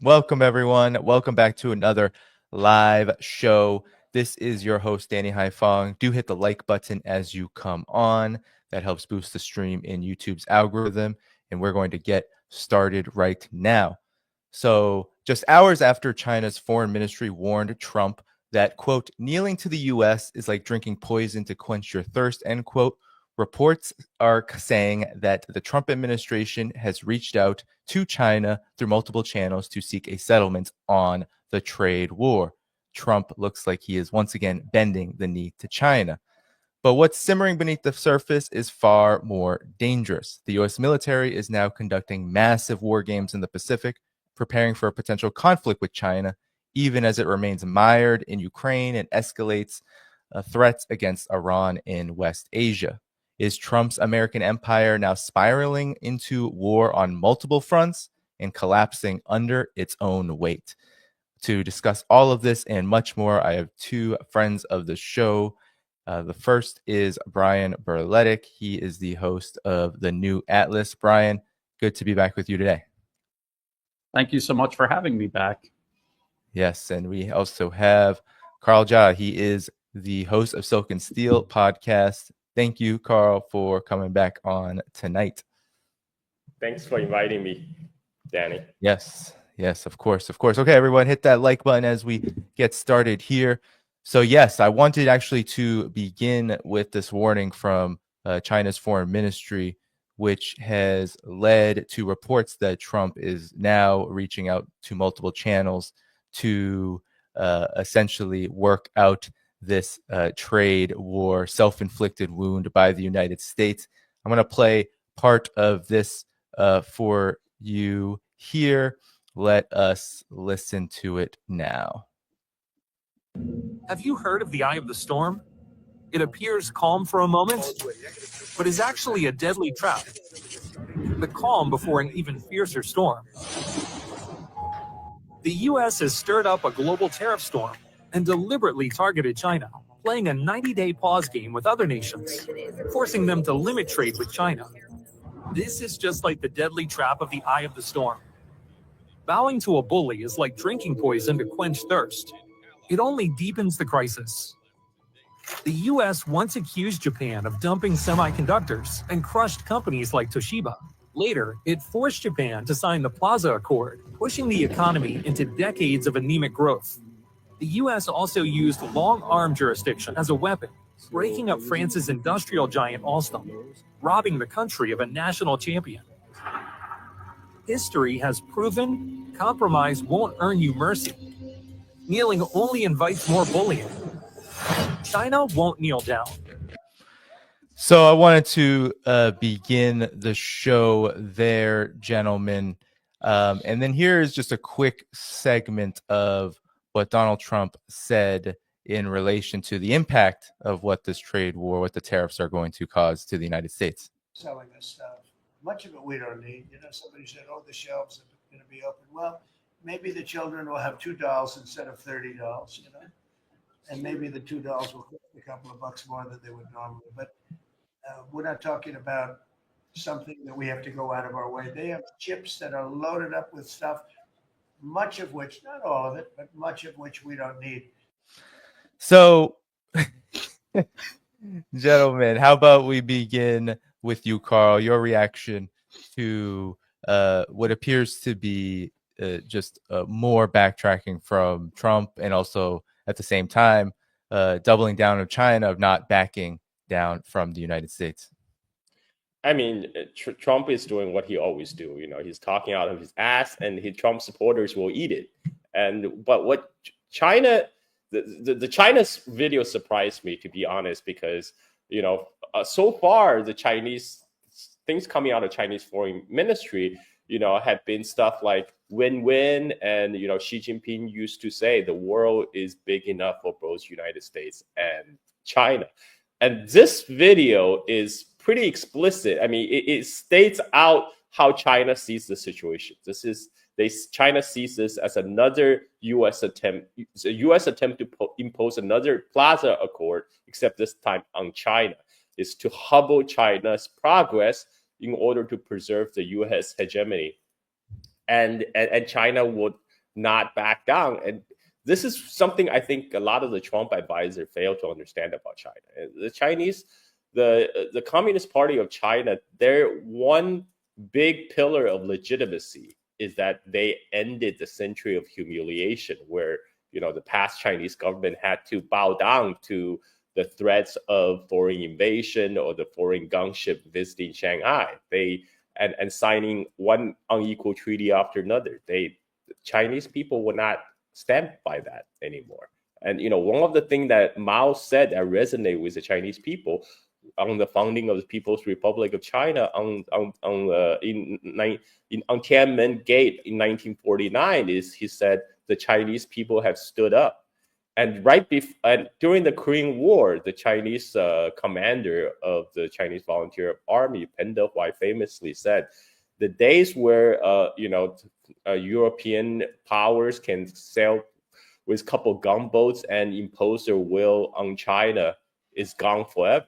Welcome, everyone. Welcome back to another live show. This is your host, Danny Haifong. Do hit the like button as you come on. That helps boost the stream in YouTube's algorithm. And we're going to get started right now. So, just hours after China's foreign ministry warned Trump that, quote, kneeling to the U.S. is like drinking poison to quench your thirst, end quote, reports are saying that the Trump administration has reached out to China through multiple channels to seek a settlement on the trade war. Trump looks like he is once again bending the knee to China. But what's simmering beneath the surface is far more dangerous. The U.S. military is now conducting massive war games in the Pacific, preparing for a potential conflict with China, even as it remains mired in Ukraine and escalates threats against Iran in West Asia. Is Trump's American empire now spiraling into war on multiple fronts and collapsing under its own weight? To discuss all of this and much more, I have two friends of the show. The first is Brian Berletic. He is the host of the New Atlas. Brian, good to be back with you today. Thank you so much for having me back. Yes, and we also have Carl Zha. He is the host of Silk and Steel podcast. Thank you, Carl, for coming back on tonight. Thanks for inviting me, Danny. Yes, of course. Okay, everyone, hit that like button as we get started here. So, yes, I wanted actually to begin with this warning from China's foreign ministry, which has led to reports that Trump is now reaching out to multiple channels to essentially work out this trade war, self-inflicted wound by the United States. I'm going to play part of this for you here. Let us listen to it now. Have you heard of the eye of the storm? It appears calm for a moment, but is actually a deadly trap. The calm before an even fiercer storm. The U.S. has stirred up a global tariff storm and deliberately targeted China, playing a 90-day pause game with other nations, forcing them to limit trade with China. This is just like the deadly trap of the eye of the storm. Bowing to a bully is like drinking poison to quench thirst. It only deepens the crisis. The U.S. once accused Japan of dumping semiconductors and crushed companies like Toshiba. Later, it forced Japan to sign the Plaza Accord, pushing the economy into decades of anemic growth. The U.S. also used long-arm jurisdiction as a weapon, breaking up France's industrial giant Alstom, robbing the country of a national champion. History has proven compromise won't earn you mercy. Kneeling only invites more bullying. China won't kneel down. So I wanted to begin the show there, gentlemen. And then here is just a quick segment of what Donald Trump said in relation to the impact of what this trade war, what the tariffs are going to cause to the United States. Selling us stuff. Much of it we don't need. Somebody said, the shelves are going to be open. Well, maybe the children will have $2 instead of $30, and maybe the $2 will cost a couple of bucks more than they would normally. But we're not talking about something that we have to go out of our way. They have chips that are loaded up with stuff, much of which, not all of it, but much of which we don't need. So, gentlemen, how about we begin with you, Carl, your reaction to what appears to be just more backtracking from Trump, and also at the same time doubling down on China of not backing down from the United States. I mean, Trump is doing what he always do. He's talking out of his ass, and his Trump supporters will eat it. But what China, the China's video surprised me, to be honest, because so far the Chinese things coming out of Chinese foreign ministry, have been stuff like win-win, and Xi Jinping used to say the world is big enough for both United States and China. And this video is pretty explicit. I mean, it states out how China sees the situation. China sees this as another U.S. attempt to impose another Plaza Accord, except this time on China, is to hobble China's progress in order to preserve the U.S. hegemony. And China would not back down. And this is something I think a lot of the Trump advisors fail to understand about China. The Chinese, the Communist Party of China, their one big pillar of legitimacy is that they ended the century of humiliation where, the past Chinese government had to bow down to the threats of foreign invasion or the foreign gunship visiting Shanghai. And signing one unequal treaty after another. Chinese people will not stand by that anymore. And one of the things that Mao said that resonate with the Chinese people on the founding of the People's Republic of China on Tiananmen Gate in 1949 is he said the Chinese people have stood up. And during the Korean War, the Chinese commander of the Chinese Volunteer Army, Pen Dehuai, famously said, "The days where European powers can sail with a couple gunboats and impose their will on China is gone forever."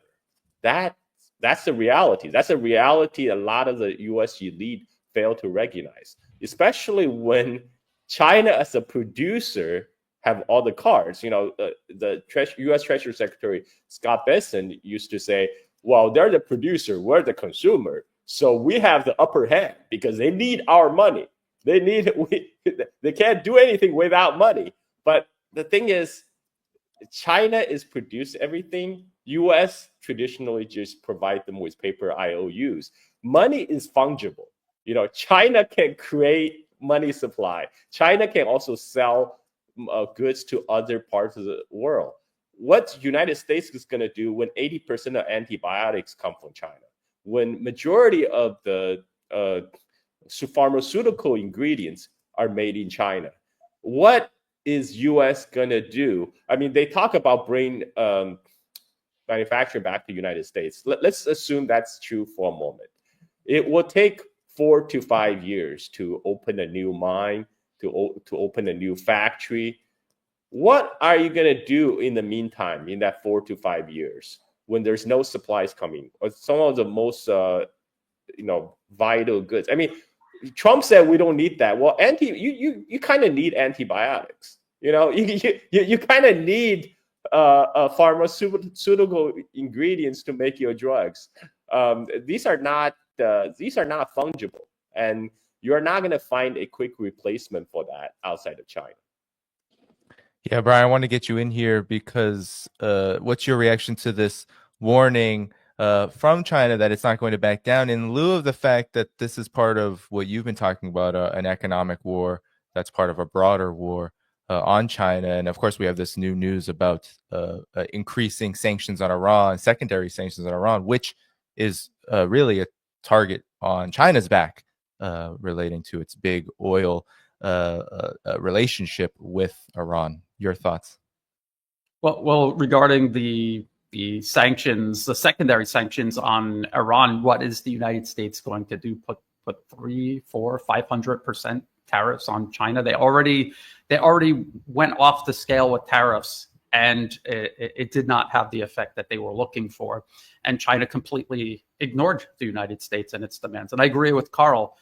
That's the reality. That's a reality a lot of the U.S. elite fail to recognize, especially when China as a producer have all the cards. The U.S. Treasury Secretary Scott Bessent used to say, well, they're the producer, we're the consumer. So we have the upper hand because they need our money. They can't do anything without money. But the thing is, China is produce everything. U.S. traditionally just provide them with paper IOUs. Money is fungible. China can create money supply. China can also sell goods to other parts of the world. What the United States is going to do when 80% of antibiotics come from China, when majority of the pharmaceutical ingredients are made in China? What is U.S. going to do? I mean, they talk about bringing manufacturing back to the United States. Let's assume that's true for a moment. It will take 4 to 5 years to open a new mine, to open a new factory. What are you going to do in the meantime, in that 4 to 5 years, when there's no supplies coming, or some of the most vital goods? I mean, Trump said we don't need that. Well, you kind of need antibiotics. You kind of need pharmaceutical ingredients to make your drugs. These are not fungible, and you're not going to find a quick replacement for that outside of China. Yeah, Brian, I want to get you in here because what's your reaction to this warning from China that it's not going to back down, in lieu of the fact that this is part of what you've been talking about, an economic war that's part of a broader war on China? And of course, we have this new news about increasing sanctions on Iran, secondary sanctions on Iran, which is really a target on China's back relating to its big oil relationship with Iran. Your thoughts? Well, regarding the sanctions, the secondary sanctions on Iran, what is the United States going to do? Put 300%, 400%, 500% tariffs on China? They already went off the scale with tariffs, and it did not have the effect that they were looking for. And China completely ignored the United States and its demands. And I agree with Carl.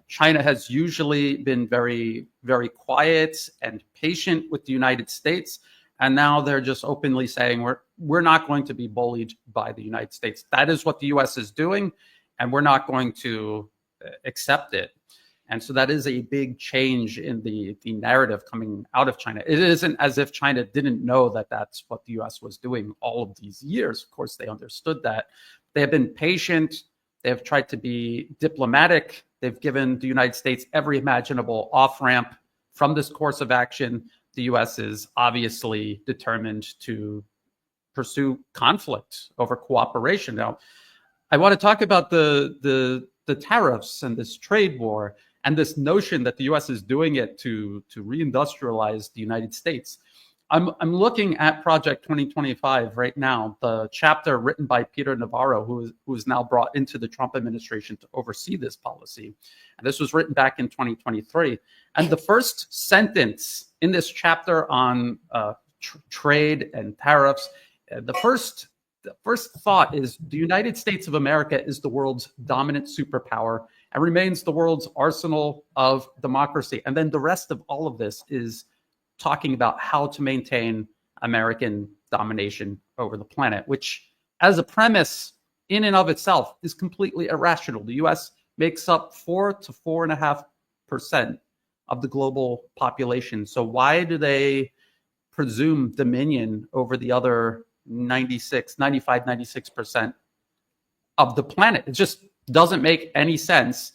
China has usually been very, very quiet and patient with the United States. And now they're just openly saying we're not going to be bullied by the United States. That is what the U.S. is doing, and we're not going to accept it. And so that is a big change in the narrative coming out of China. It isn't as if China didn't know that that's what the U.S. was doing all of these years. Of course, they understood that. They have been patient. They have tried to be diplomatic. They've given the United States every imaginable off-ramp from this course of action. The U.S. is obviously determined to pursue conflict over cooperation. Now, I want to talk about the tariffs and this trade war and this notion that the U.S. is doing it to reindustrialize the United States. I'm looking at Project 2025 right now, the chapter written by Peter Navarro, who is now brought into the Trump administration to oversee this policy. And this was written back in 2023. And the first sentence in this chapter on trade and tariffs, the first thought is the United States of America is the world's dominant superpower, and remains the world's arsenal of democracy. And then the rest of all of this is talking about how to maintain American domination over the planet, which as a premise in and of itself is completely irrational. The US makes up 4 to 4.5% of the global population. So why do they presume dominion over the other 96% of the planet? It just doesn't make any sense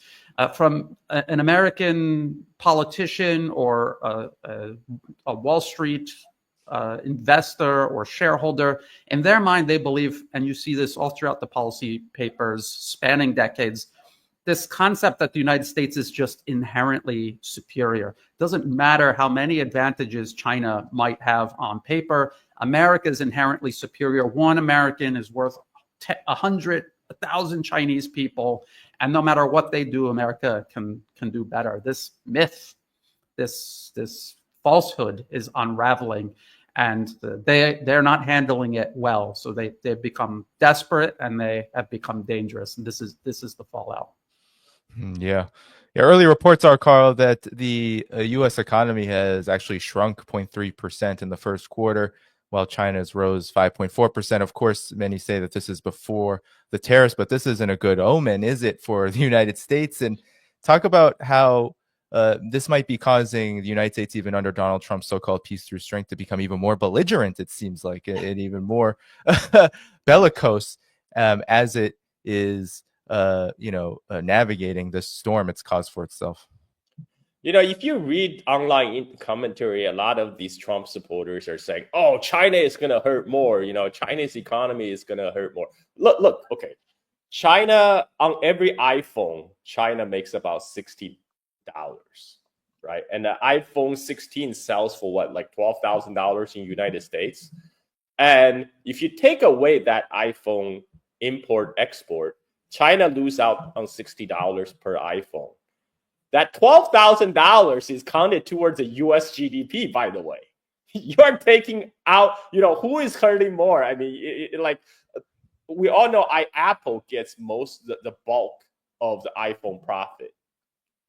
from an American politician or a Wall Street investor or shareholder. In their mind, they believe, and you see this all throughout the policy papers spanning decades, this concept that the United States is just inherently superior. Doesn't matter how many advantages China might have on paper. America is inherently superior. One American is worth 100,000 Chinese people, and no matter what they do, America can do better. This myth, this falsehood is unraveling, and they're not handling it well. So they've become desperate and they have become dangerous. And this is the fallout. Yeah. Early reports are, Carl, that the U.S. economy has actually shrunk 0.3% in the first quarter, while China's rose 5.4%. Of course, many say that this is before the tariffs, but this isn't a good omen, is it, for the United States? And talk about how this might be causing the United States, even under Donald Trump's so-called peace through strength, to become even more belligerent, it seems like, and even more bellicose as it is navigating this storm it's caused for itself. If you read online commentary, a lot of these Trump supporters are saying, "Oh, China is going to hurt more. China's economy is going to hurt more." Look. Okay, China, on every iPhone, China makes about $60, right? And the iPhone 16 sells for what, like $12,000 in the United States. And if you take away that iPhone import-export, China lose out on $60 per iPhone. That $12,000 is counted towards the U.S. GDP, by the way. You're taking out, who is hurting more? I mean, we all know Apple gets the bulk of the iPhone profit.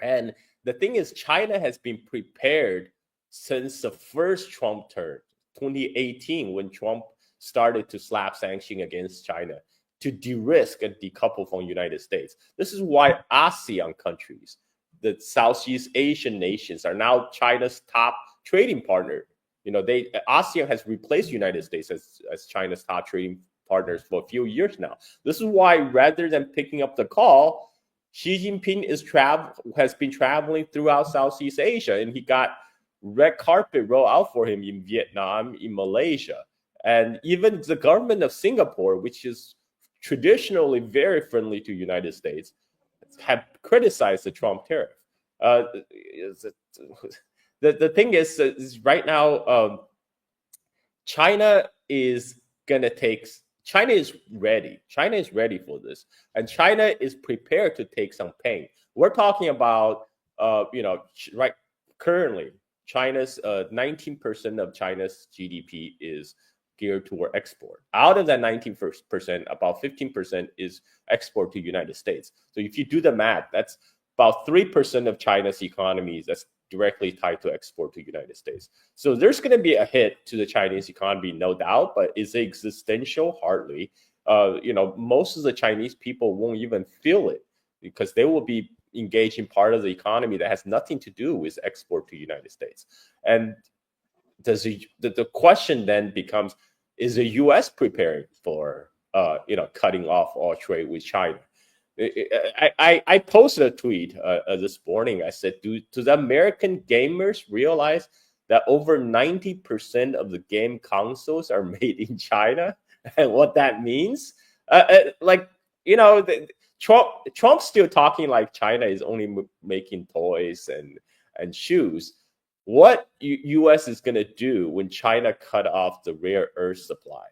And the thing is, China has been prepared since the first Trump term, 2018, when Trump started to slap sanctions against China, to de-risk and decouple from the United States. This is why ASEAN countries, the Southeast Asian nations, are now China's top trading partner. ASEAN has replaced the United States as China's top trading partners for a few years now. This is why, rather than picking up the call, Xi Jinping has been traveling throughout Southeast Asia, and he got red carpet rolled out for him in Vietnam, in Malaysia, and even the government of Singapore, which is traditionally very friendly to the United States, have criticized the Trump tariff. The thing is right now, China is ready. China is ready for this, and China is prepared to take some pain. We're talking about, right currently, China's 19% of China's GDP is geared toward export. Out of that 19%, about 15% is export to the United States. So if you do the math, that's about 3% of China's economy that's directly tied to export to the United States. So there's going to be a hit to the Chinese economy, no doubt, but is it existential? Hardly. Most of the Chinese people won't even feel it because they will be engaged in part of the economy that has nothing to do with export to the United States. And the question then becomes, is the U.S. preparing for, cutting off all trade with China? I posted a tweet this morning. I said, do the American gamers realize that over 90% of the game consoles are made in China, and what that means? Trump's still talking like China is only making toys and shoes. What U.S. is going to do when China cut off the rare earth supply?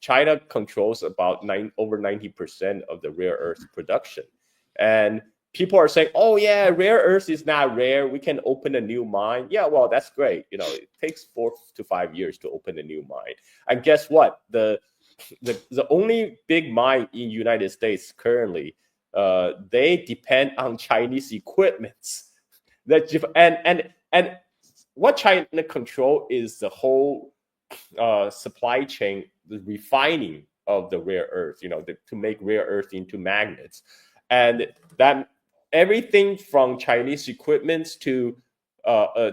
China controls about over 90% of the rare earth production. And people are saying, oh, yeah, rare earth is not rare. We can open a new mine. Yeah, well, that's great. It takes 4 to 5 years to open a new mine. And guess what? The only big mine in the United States currently they depend on Chinese equipments. And what China control is the whole supply chain, the refining of the rare earth, to make rare earth into magnets, and that everything from Chinese equipments to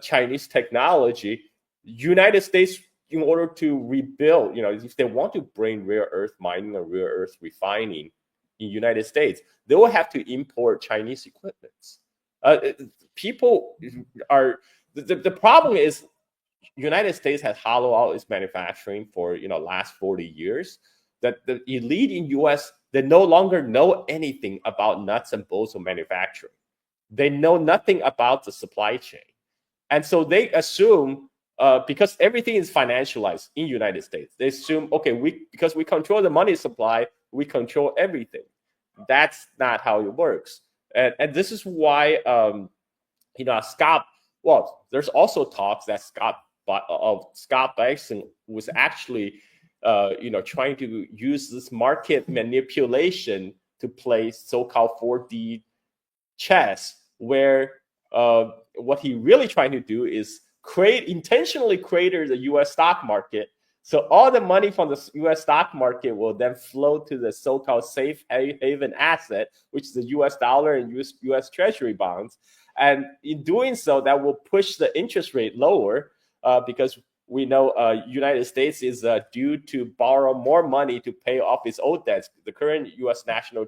Chinese technology, United States, in order to rebuild, if they want to bring rare earth mining or rare earth refining in United States, they will have to import Chinese equipments. People are the problem is United States has hollowed out its manufacturing for last 40 years. That the elite in US, they no longer know anything about nuts and bolts of manufacturing. They know nothing about the supply chain, and so they assume because everything is financialized in United States, they assume because we control the money supply, we control everything. That's not how it works, and this is why Scott. Well, there's also talks that Scott Bison was actually, trying to use this market manipulation to play so-called 4D chess, where what he really trying to do is intentionally crater the U.S. stock market. So all the money from the U.S. stock market will then flow to the so-called safe haven asset, which is the U.S. dollar and U.S. Treasury bonds. And in doing so, that will push the interest rate lower because we know United States is due to borrow more money to pay off its old debts. The current U.S. national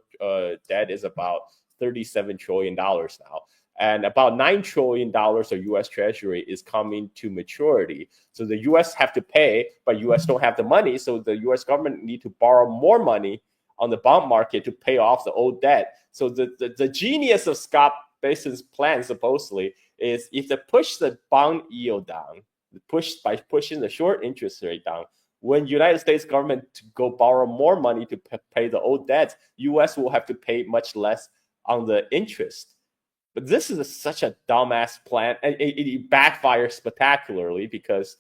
debt is about $37 trillion now. And about $9 trillion of U.S. Treasury is coming to maturity. So the U.S. have to pay, but U.S. don't have the money. So the U.S. government need to borrow more money on the bond market to pay off the old debt. So the genius of Scott Bison's plan supposedly is if they push the bond yield down, by pushing the short interest rate down, when United States government to go borrow more money to pay the old debts, U.S. will have to pay much less on the interest. But this is such a dumbass plan, and it backfires spectacularly because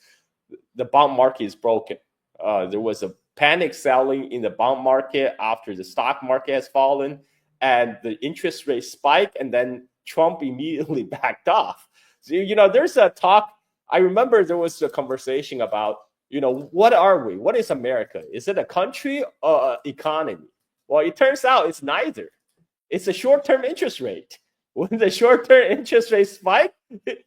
the bond market is broken. There was a panic selling in the bond market after the stock market has fallen, and the interest rate spiked, and then Trump immediately backed off. So, there's a talk. I remember there was a conversation about, what are we? What is America? Is it a country or an economy? Well, it turns out it's neither. It's a short-term interest rate. When the short-term interest rate spiked,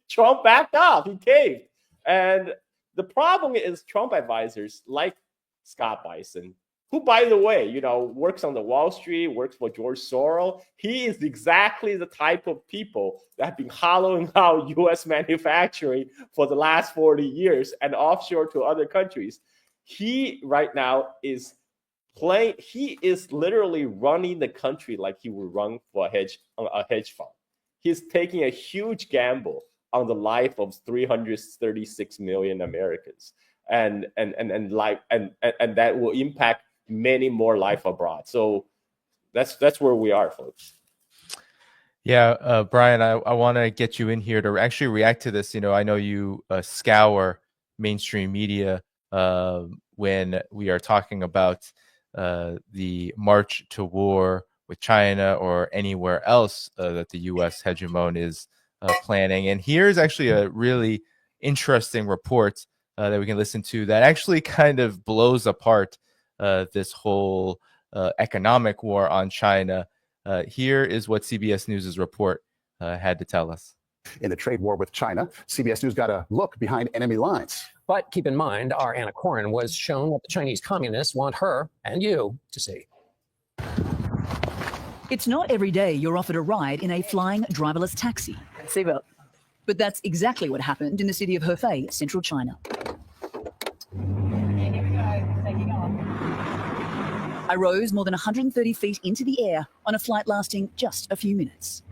Trump backed off. He caved. And the problem is Trump advisors like Scott Bison, who, by the way, works on the Wall Street, works for George Soros. He is exactly the type of people that have been hollowing out U.S. manufacturing for the last 40 years and offshore to other countries. He right now is he is literally running the country like he would run for a hedge fund. He's taking a huge gamble on the life of 336 million Americans, and that will impact many more life abroad. So that's where we are, folks. Yeah, Brian, I want to get you in here to actually react to this. I know you scour mainstream media when we are talking about the march to war with China or anywhere else that the U.S. hegemon is planning. And here's actually a really interesting report that we can listen to that actually kind of blows apart this whole economic war on China. Here is what CBS News' report had to tell us. In the trade war with China, CBS News got a look behind enemy lines. But keep in mind, our Anna Corin was shown what the Chinese communists want her and you to see. It's not every day you're offered a ride in a flying driverless taxi. Seatbelt. But that's exactly what happened in the city of Hefei, central China. I rose more than 130 feet into the air on a flight lasting just a few minutes.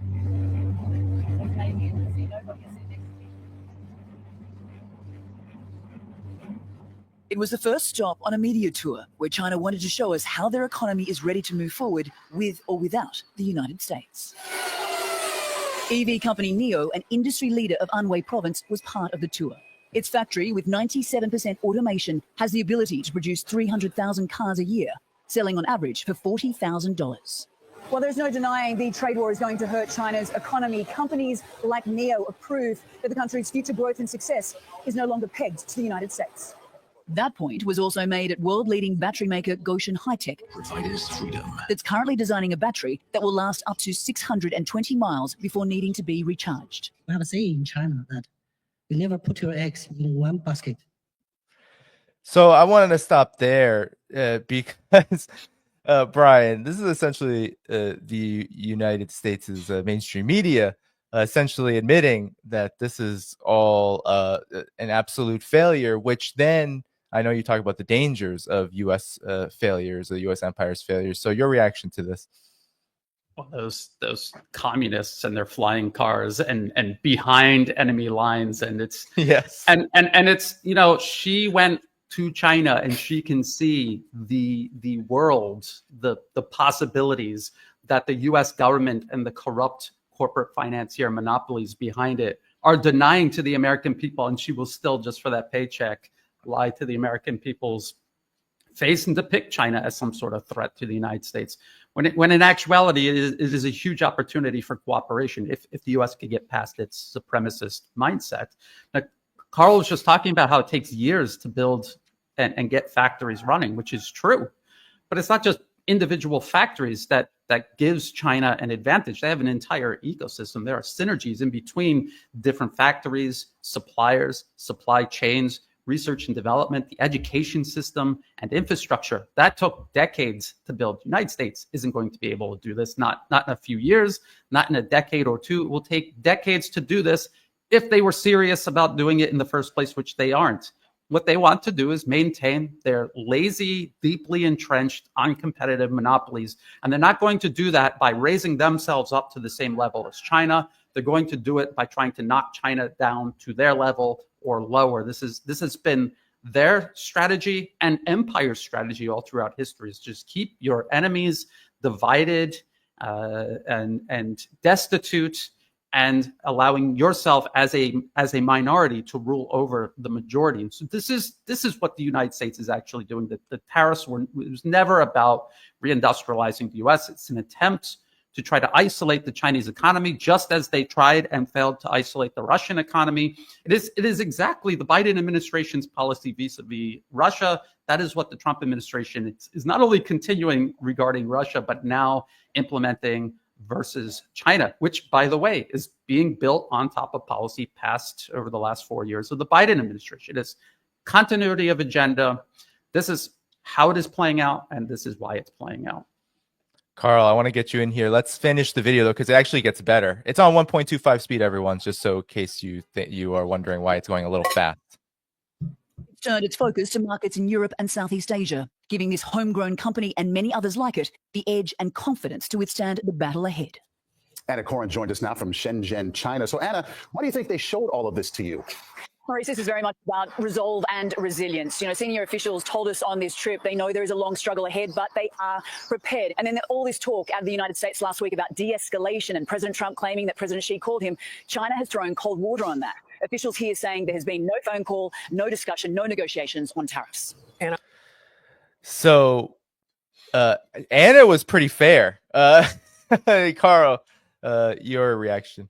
It was the first stop on a media tour where China wanted to show us how their economy is ready to move forward with or without the United States. EV company NIO, an industry leader of Anhui province, was part of the tour. Its factory, with 97% automation, has the ability to produce 300,000 cars a year, selling on average for $40,000. Well, there's no denying the trade war is going to hurt China's economy. Companies like NIO have proved that the country's future growth and success is no longer pegged to the United States. That point was also made at world-leading battery maker Goshen High-Tech, that's currently designing a battery that will last up to 620 miles before needing to be recharged. We have a saying in China that you never put your eggs in one basket. So I wanted to stop there because, Brian, this is essentially the United States' mainstream media essentially admitting that this is all an absolute failure, which then I know you talk about the dangers of U.S. failures, the U.S. empire's failures. So your reaction to this? Well, those communists and their flying cars and behind enemy lines, and it's yes, and it's, you know, she went to China and she can see the world, the possibilities that the U.S. government and the corrupt corporate financier monopolies behind it are denying to the American people, and she will still, just for that paycheck, lie to the American people's face and depict China as some sort of threat to the United States, when in actuality it is a huge opportunity for cooperation if the U.S. could get past its supremacist mindset. Now, Carl was just talking about how it takes years to build and get factories running, which is true, but it's not just individual factories that gives China an advantage. They have an entire ecosystem. There are synergies in between different factories, suppliers, supply chains, research and development, the education system, and infrastructure. That took decades to build. The United States isn't going to be able to do this, not in a few years, not in a decade or two. It will take decades to do this if they were serious about doing it in the first place, which they aren't. What they want to do is maintain their lazy, deeply entrenched, uncompetitive monopolies. And they're not going to do that by raising themselves up to the same level as China. They're going to do it by trying to knock China down to their level or lower. This has been their strategy and empire's strategy all throughout history, is just keep your enemies divided and destitute, and allowing yourself as a minority to rule over the majority. And so this is what the United States is actually doing. The tariffs it was never about reindustrializing the U.S. It's an attempt to try to isolate the Chinese economy, just as they tried and failed to isolate the Russian economy. It is exactly the Biden administration's policy vis-a-vis Russia. That is what the Trump administration is not only continuing regarding Russia, but now implementing versus China, which, by the way, is being built on top of policy passed over the last 4 years of the Biden administration. It's continuity of agenda. This is how it is playing out, and this is why it's playing out. Carl, I want to get you in here. Let's finish the video, though, because it actually gets better. It's on 1.25 speed, everyone, just so in case you are wondering why it's going a little fast. It's turned its focus to markets in Europe and Southeast Asia, giving this homegrown company and many others like it the edge and confidence to withstand the battle ahead. Anna Coren joined us now from Shenzhen, China. So, Anna, why do you think they showed all of this to you? Maurice, this is very much about resolve and resilience. You know, senior officials told us on this trip they know there is a long struggle ahead, but they are prepared. And then all this talk out of the United States last week about de-escalation and President Trump claiming that President Xi called him, China has thrown cold water on that. Officials here saying there has been no phone call, no discussion, no negotiations on tariffs. So Anna was pretty fair. Carl, your reaction?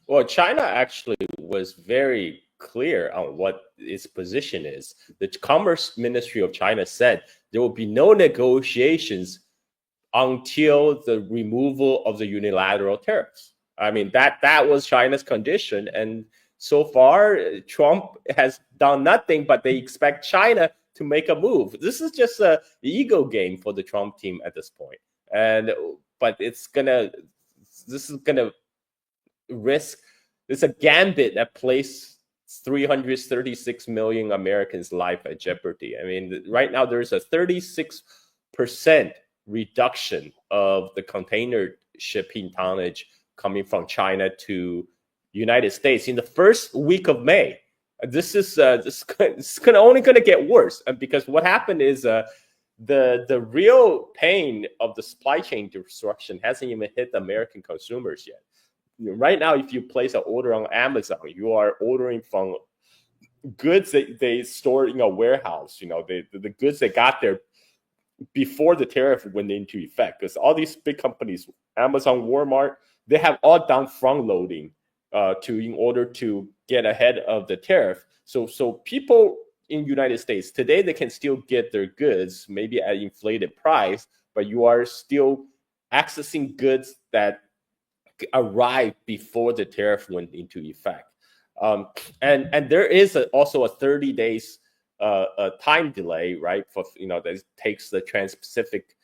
Well, China actually was very clear on what its position is. The Commerce Ministry of China said there will be no negotiations until the removal of the unilateral tariffs. I mean, that was China's condition. And so far, Trump has done nothing, but they expect China to make a move. This is just an ego game for the Trump team at this point. But this is gonna risk. It's a gambit that places 336 million Americans' life at jeopardy. I mean, right now there's a 36% reduction of the container shipping tonnage coming from China to United States in the first week of May. This is only going to get worse, because what happened is the real pain of the supply chain disruption hasn't even hit the American consumers yet. Right now, if you place an order on Amazon, you are ordering from goods that they store in a warehouse. You know, the goods that got there before the tariff went into effect, because all these big companies, Amazon, Walmart, they have all done front loading in order to get ahead of the tariff. So people in United States today, they can still get their goods maybe at inflated price, but you are still accessing goods that arrived before the tariff went into effect. And there is also a 30 days a time delay, right? For that takes the Trans-Pacific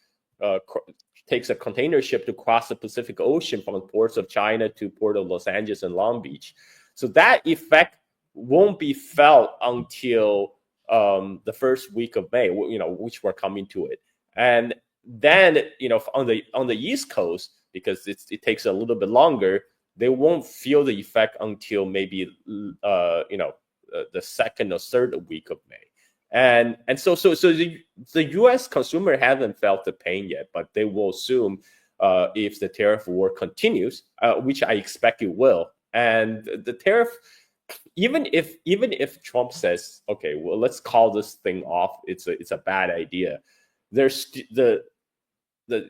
takes a container ship to cross the Pacific Ocean from the ports of China to Port of Los Angeles and Long Beach. So that effect won't be felt until the first week of May, which we're coming to it. And then on the East Coast, because it takes a little bit longer, they won't feel the effect until maybe the second or third week of May. And so the U.S. consumer hasn't felt the pain yet, but they will assume if the tariff war continues, which I expect it will. And the tariff, even if Trump says, okay, well, let's call this thing off, it's a bad idea. There's the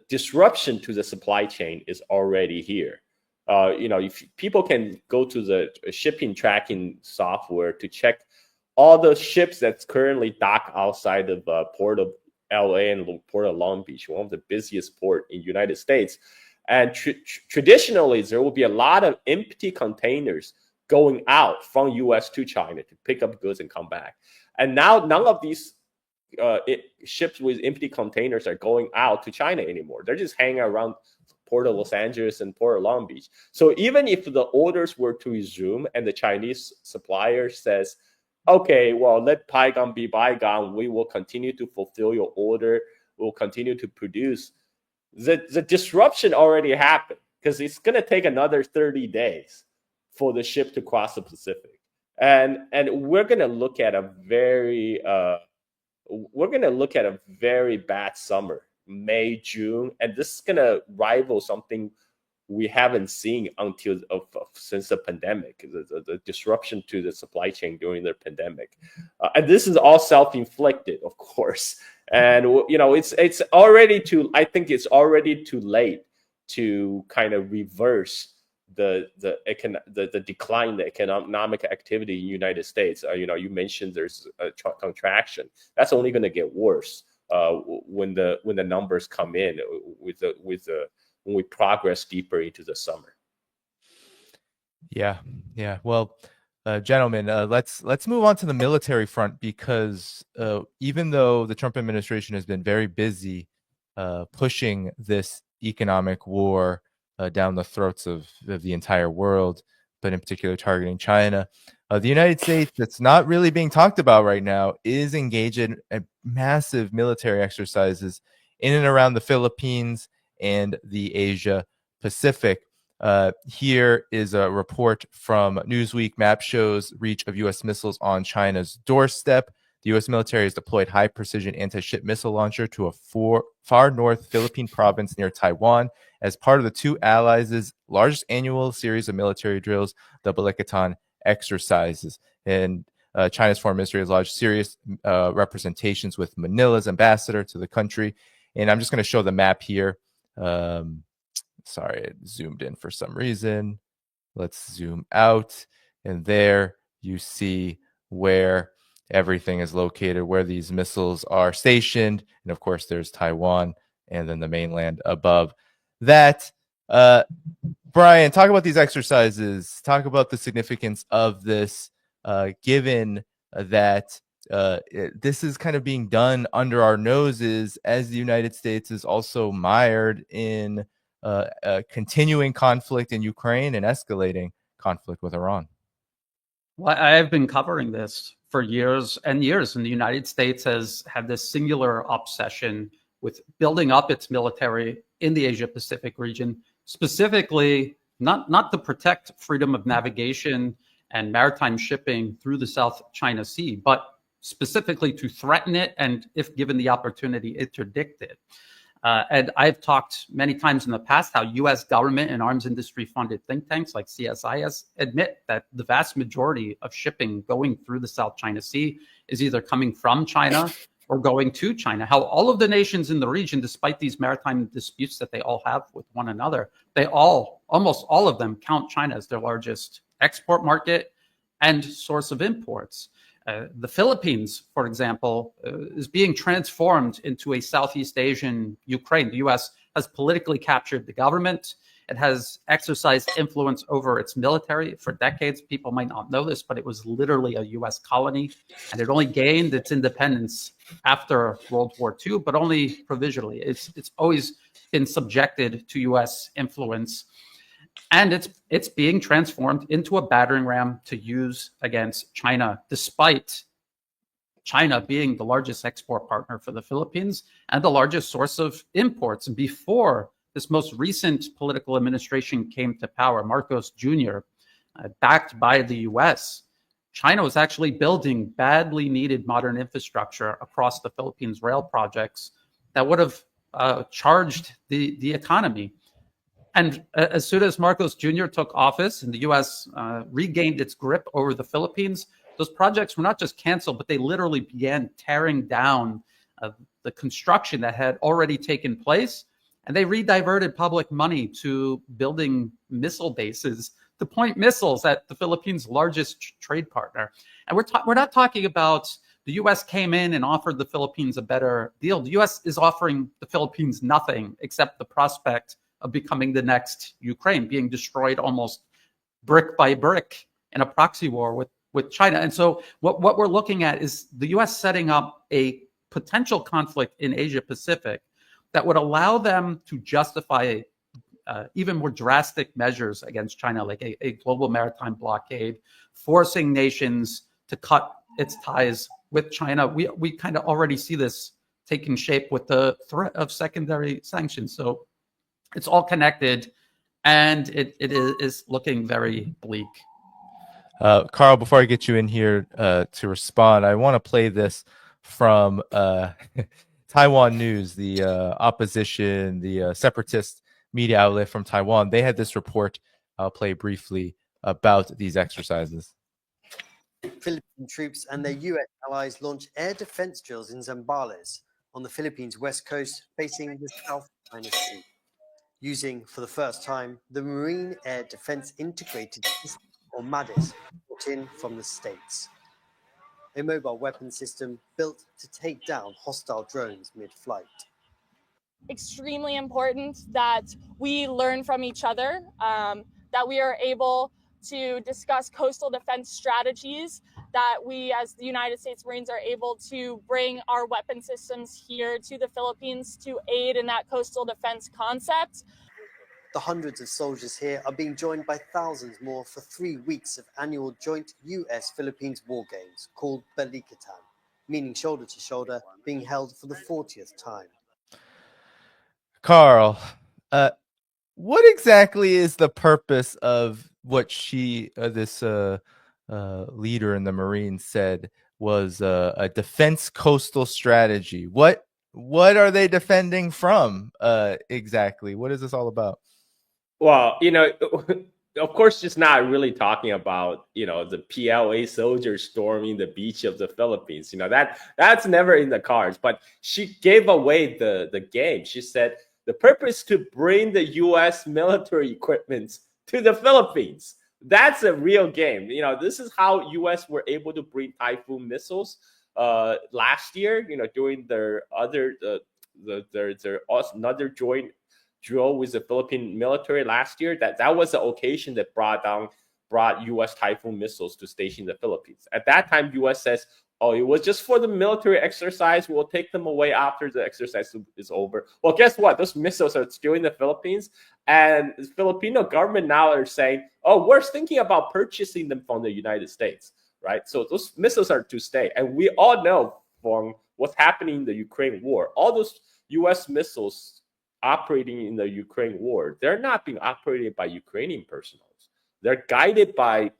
disruption to the supply chain is already here. If people can go to the shipping tracking software to check all the ships that's currently docked outside of Port of LA and Port of Long Beach, one of the busiest port in the United States. And traditionally, there will be a lot of empty containers going out from US to China to pick up goods and come back. And now none of these ships with empty containers are going out to China anymore. They're just hanging around Port of Los Angeles and Port of Long Beach. So even if the orders were to resume and the Chinese supplier says, okay, well, let bygone be bygone, we will continue to fulfill your order, we'll continue to produce, the disruption already happened, because it's going to take another 30 days for the ship to cross the Pacific. And we're going to look at a very bad summer, May, June, and this is going to rival something we haven't seen since the pandemic, the disruption to the supply chain during the pandemic. And this is all self-inflicted, of course. And, it's already I think it's already too late to kind of reverse the decline in the economic activity in the United States. You mentioned there's a contraction. That's only going to get worse when the numbers come in when we progress deeper into the summer. Yeah. Well, gentlemen, let's move on to the military front, because even though the Trump administration has been very busy pushing this economic war down the throats of the entire world, but in particular targeting China, the United States, that's not really being talked about right now, is engaged in massive military exercises in and around the Philippines and the Asia Pacific. Here is a report from Newsweek. Map shows reach of U.S. missiles on China's doorstep. The U.S. military has deployed high-precision anti-ship missile launcher to a far north Philippine province near Taiwan as part of the two allies' largest annual series of military drills, the Balikatan exercises. And China's foreign ministry has lodged serious representations with Manila's ambassador to the country. And I'm just going to show the map here. Sorry, it zoomed in for some reason. Let's zoom out. And there you see where everything is located, where these missiles are stationed. And of course, there's Taiwan and then the mainland above that. Brian, talk about these exercises. Talk about the significance of this, given that this is kind of being done under our noses as the United States is also mired in continuing conflict in Ukraine and escalating conflict with Iran. Well, I have been covering this for years and years, and the United States has had this singular obsession with building up its military in the Asia Pacific region, specifically not to protect freedom of navigation and maritime shipping through the South China Sea, but specifically to threaten it and, if given the opportunity, interdict it. And I've talked many times in the past how U.S. government and arms industry funded think tanks like CSIS admit that the vast majority of shipping going through the South China Sea is either coming from China or going to China. How all of the nations in the region, despite these maritime disputes that they all have with one another, almost all of them count China as their largest export market and source of imports. The Philippines, for example, is being transformed into a Southeast Asian Ukraine. The U.S. has politically captured the government. It has exercised influence over its military for decades. People might not know this, but it was literally a U.S. colony, and it only gained its independence after World War II, but only provisionally. It's always been subjected to U.S. influence, and it's being transformed into a battering ram to use against China, despite China being the largest export partner for the Philippines and the largest source of imports. Before this most recent political administration came to power, Marcos Jr., backed by the US, China was actually building badly needed modern infrastructure across the Philippines rail projects that would have charged the economy. And as soon as Marcos Jr. took office and the US regained its grip over the Philippines, those projects were not just canceled, but they literally began tearing down the construction that had already taken place. And they rediverted public money to building missile bases to point missiles at the Philippines' largest trade partner. And we're not talking about the U.S. came in and offered the Philippines a better deal. The U.S. is offering the Philippines nothing except the prospect of becoming the next Ukraine, being destroyed almost brick by brick in a proxy war with China. And so what we're looking at is the U.S. setting up a potential conflict in Asia Pacific that would allow them to justify even more drastic measures against China, like a global maritime blockade, forcing nations to cut its ties with China. We kind of already see this taking shape with the threat of secondary sanctions. So it's all connected, and it is looking very bleak. Carl, before I get you in here to respond, I want to play this from Taiwan News, the opposition, the separatist media outlet from Taiwan. They had this report. I'll play briefly about these exercises. Philippine troops and their US allies launched air defense drills in Zambales on the Philippines' west coast, facing the South China Sea, using for the first time the Marine Air Defense Integrated System, or MADIS, brought in from the States. A mobile weapon system built to take down hostile drones mid-flight. Extremely important that we learn from each other, that we are able to discuss coastal defense strategies, that we as the United States Marines are able to bring our weapon systems here to the Philippines to aid in that coastal defense concept. The hundreds of soldiers here are being joined by thousands more for 3 weeks of annual joint US-Philippines war games called Balikatan, meaning shoulder to shoulder, being held for the 40th time. Carl, what exactly is the purpose of what this leader in the Marines said was a defense coastal strategy? What are they defending from exactly? What is this all about? Well, of course, just not really talking about, the PLA soldiers storming the beach of the Philippines. That's never in the cards. But she gave away the game. She said the purpose to bring the U.S. military equipment to the Philippines. That's a real game. This is how U.S. were able to bring Typhoon missiles last year. During their another joint drill with the Philippine military last year. That was the occasion that brought U.S. Typhoon missiles to station in the Philippines. At that time, U.S. says, "Oh, it was just for the military exercise. We'll take them away after the exercise is over." Well, guess what? Those missiles are still in the Philippines, and the Filipino government now are saying, "Oh, we're thinking about purchasing them from the United States." Right? So those missiles are to stay, and we all know from what's happening in the Ukraine war, all those U.S. missiles operating in the Ukraine war, they're not being operated by Ukrainian personnel. They're guided by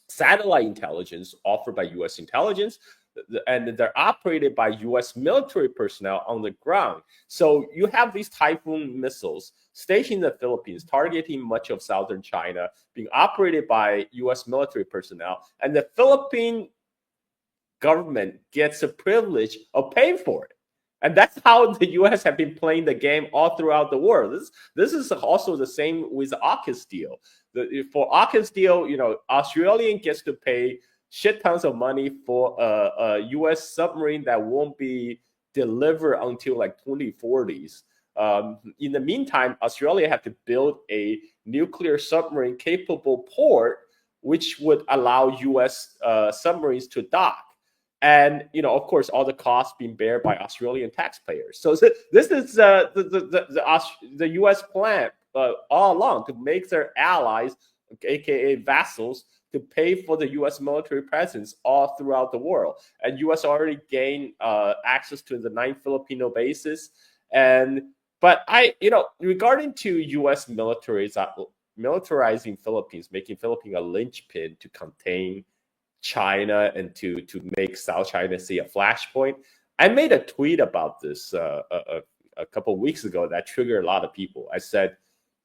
satellite intelligence offered by U.S. intelligence, and they're operated by U.S. military personnel on the ground. So you have these Typhoon missiles stationed in the Philippines, targeting much of southern China, being operated by U.S. military personnel, and the Philippine government gets a privilege of paying for it. And that's how the U.S. have been playing the game all throughout the world. This is also the same with the AUKUS deal. For AUKUS deal, Australian gets to pay shit tons of money for a U.S. submarine that won't be delivered until like 2040s. In the meantime, Australia had to build a nuclear submarine capable port, which would allow U.S. Submarines to dock. And, of course, all the costs being borne by Australian taxpayers. So this is the U.S. plan all along to make their allies, aka vassals, to pay for the U.S. military presence all throughout the world. And U.S. already gained access to the 9 Filipino bases. But regarding to U.S. militarizing Philippines, making Philippines a linchpin to contain China and to make South China Sea a flashpoint. I made a tweet about this a couple of weeks ago that triggered a lot of people. I said,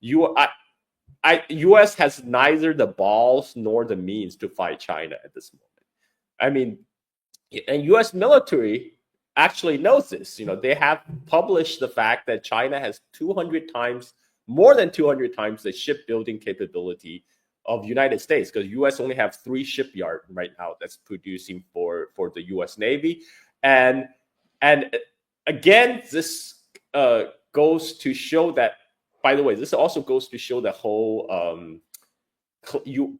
U.S. has neither the balls nor the means to fight China at this moment. I mean, and U.S. military actually knows this. They have published the fact that China has more than 200 times the shipbuilding capability of United States, because U.S. only have 3 shipyards right now that's producing for the U.S. Navy, and again, this goes to show that. By the way, this also goes to show the whole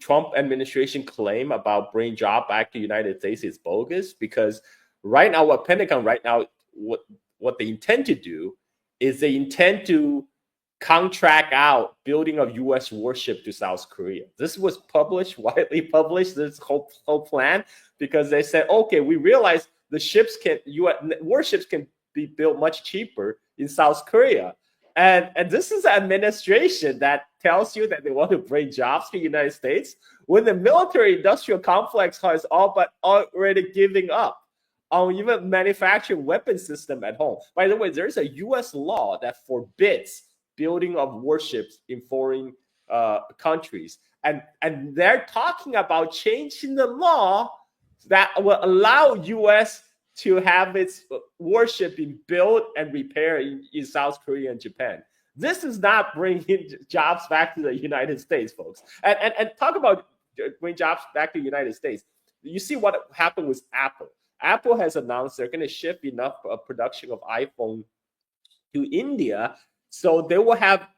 Trump administration claim about bringing jobs back to the United States is bogus, because right now, what Pentagon what they intend to do is they intend to contract out building of U.S. warship to South Korea. This was widely published, this whole plan, because they said, okay, we realize U.S. warships can be built much cheaper in South Korea. And this is an administration that tells you that they want to bring jobs to the United States when the military-industrial complex has all but already giving up on even manufacturing weapon system at home. By the way, there's a U.S. law that forbids building of warships in foreign countries. And they're talking about changing the law that will allow U.S. to have its warship being built and repaired in South Korea and Japan. This is not bringing jobs back to the United States, folks. And talk about bringing jobs back to the United States. You see what happened with Apple. Apple has announced they're going to ship enough production of iPhone to India, so they will have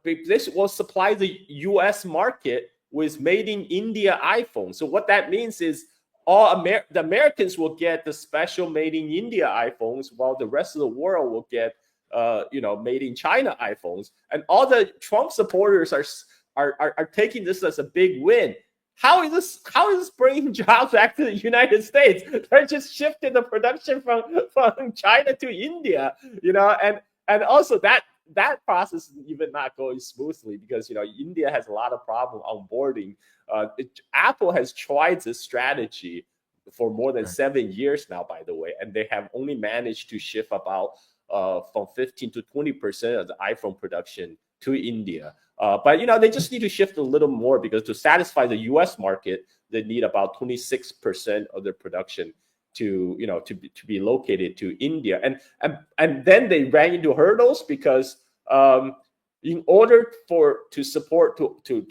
this will supply the U.S. market with made in India iPhones. So what that means is the Americans will get the special made in India iPhones, while the rest of the world will get made in China iPhones. And all the Trump supporters are taking this as a big win. How is this bringing jobs back to the United States? They're just shifting the production from China to India, and also that process is even not going smoothly, because India has a lot of problem onboarding. Apple has tried this strategy for more than 7 years now, by the way, and they have only managed to shift about from 15 to 20% of the iPhone production to India. But they just need to shift a little more, because to satisfy the U.S. market, they need about 26% of their production to be located to India. And then they ran into hurdles, because in order to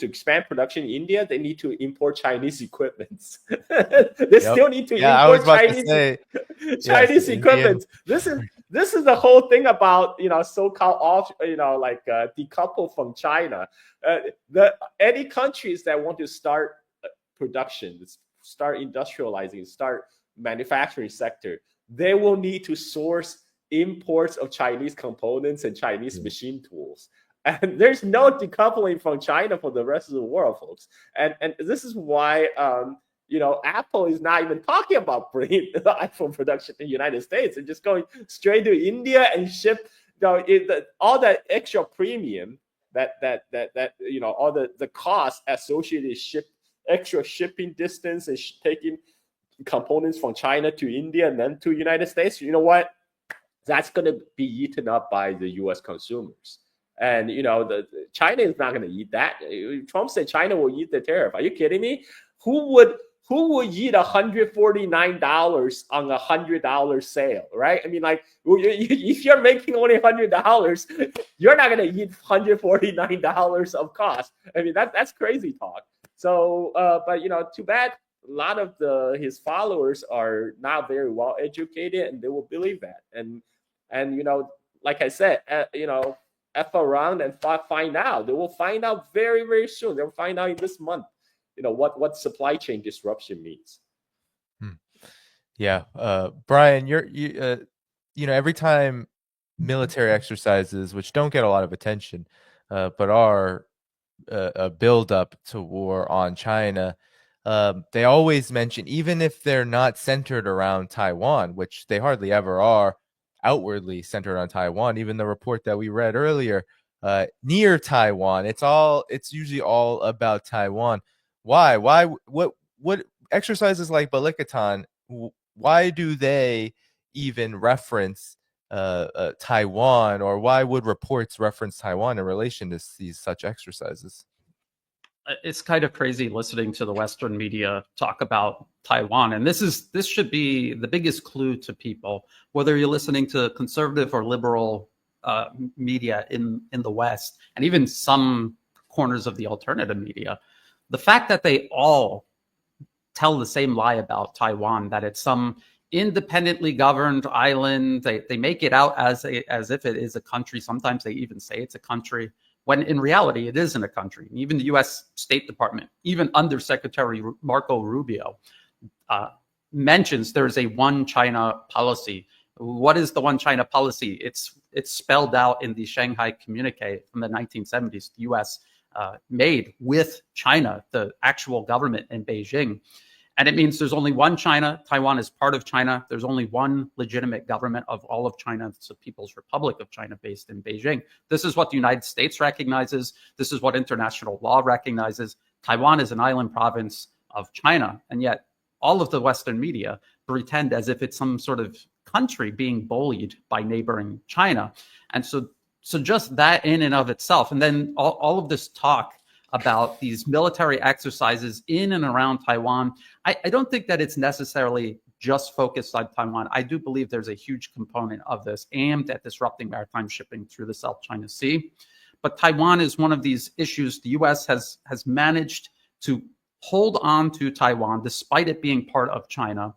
expand production in India, they need to import Chinese equipment. They still need to import Chinese equipment. This is the whole thing about so-called off decouple from China. Any countries that want to start production, start industrializing, start manufacturing sector, they will need to source imports of Chinese components and Chinese machine tools. And there's no decoupling from China for the rest of the world, folks. And this is why Apple is not even talking about bringing the iPhone production to the United States and just going straight to India and ship all that extra premium that all the costs associated with extra shipping distance and taking components from China to India and then to United States. You know what? That's going to be eaten up by the U.S. consumers. And China is not going to eat that. Trump said China will eat the tariff. Are you kidding me? Who who would eat $149 on a $100 sale, right? I mean, like, if you're making only $100, you're not going to eat $149 of cost. I mean, that's crazy talk. So, but too bad. A lot of his followers are not very well educated, and they will believe that. And like I said, F around and find out. They will find out very, very soon. They'll find out in this month, what supply chain disruption means. Yeah, Brian, every time military exercises, which don't get a lot of attention, but are a build up to war on China, they always mention, even if they're not centered around Taiwan, which they hardly ever are outwardly centered on Taiwan. Even the report that we read earlier, near Taiwan, it's usually all about Taiwan. Why? What exercises like Balikatan, why do they even reference Taiwan, or why would reports reference Taiwan in relation to these such exercises? It's kind of crazy listening to the Western media talk about Taiwan. And this should be the biggest clue to people, whether you're listening to conservative or liberal media in the West, and even some corners of the alternative media. The fact that they all tell the same lie about Taiwan, that it's some independently governed island. They make it out as if it is a country. Sometimes they even say it's a country, when in reality it isn't a country. Even the U.S. State Department, even Undersecretary Marco Rubio, mentions there's a one China policy. What is the one China policy? It's spelled out in the Shanghai Communique from the 1970s. The U.S. Made with China, the actual government in Beijing. And it means there's only one China. Taiwan is part of China. There's only one legitimate government of all of China. It's the People's Republic of China based in Beijing. This is what the United States recognizes. This is what international law recognizes. Taiwan is an island province of China. And yet all of the Western media pretend as if it's some sort of country being bullied by neighboring China. And so just that in and of itself, and then all of this talk about these military exercises in and around Taiwan, I don't think that it's necessarily just focused on Taiwan. I do believe there's a huge component of this aimed at disrupting maritime shipping through the South China Sea. But Taiwan is one of these issues. The U.S. has managed to hold on to Taiwan despite it being part of China,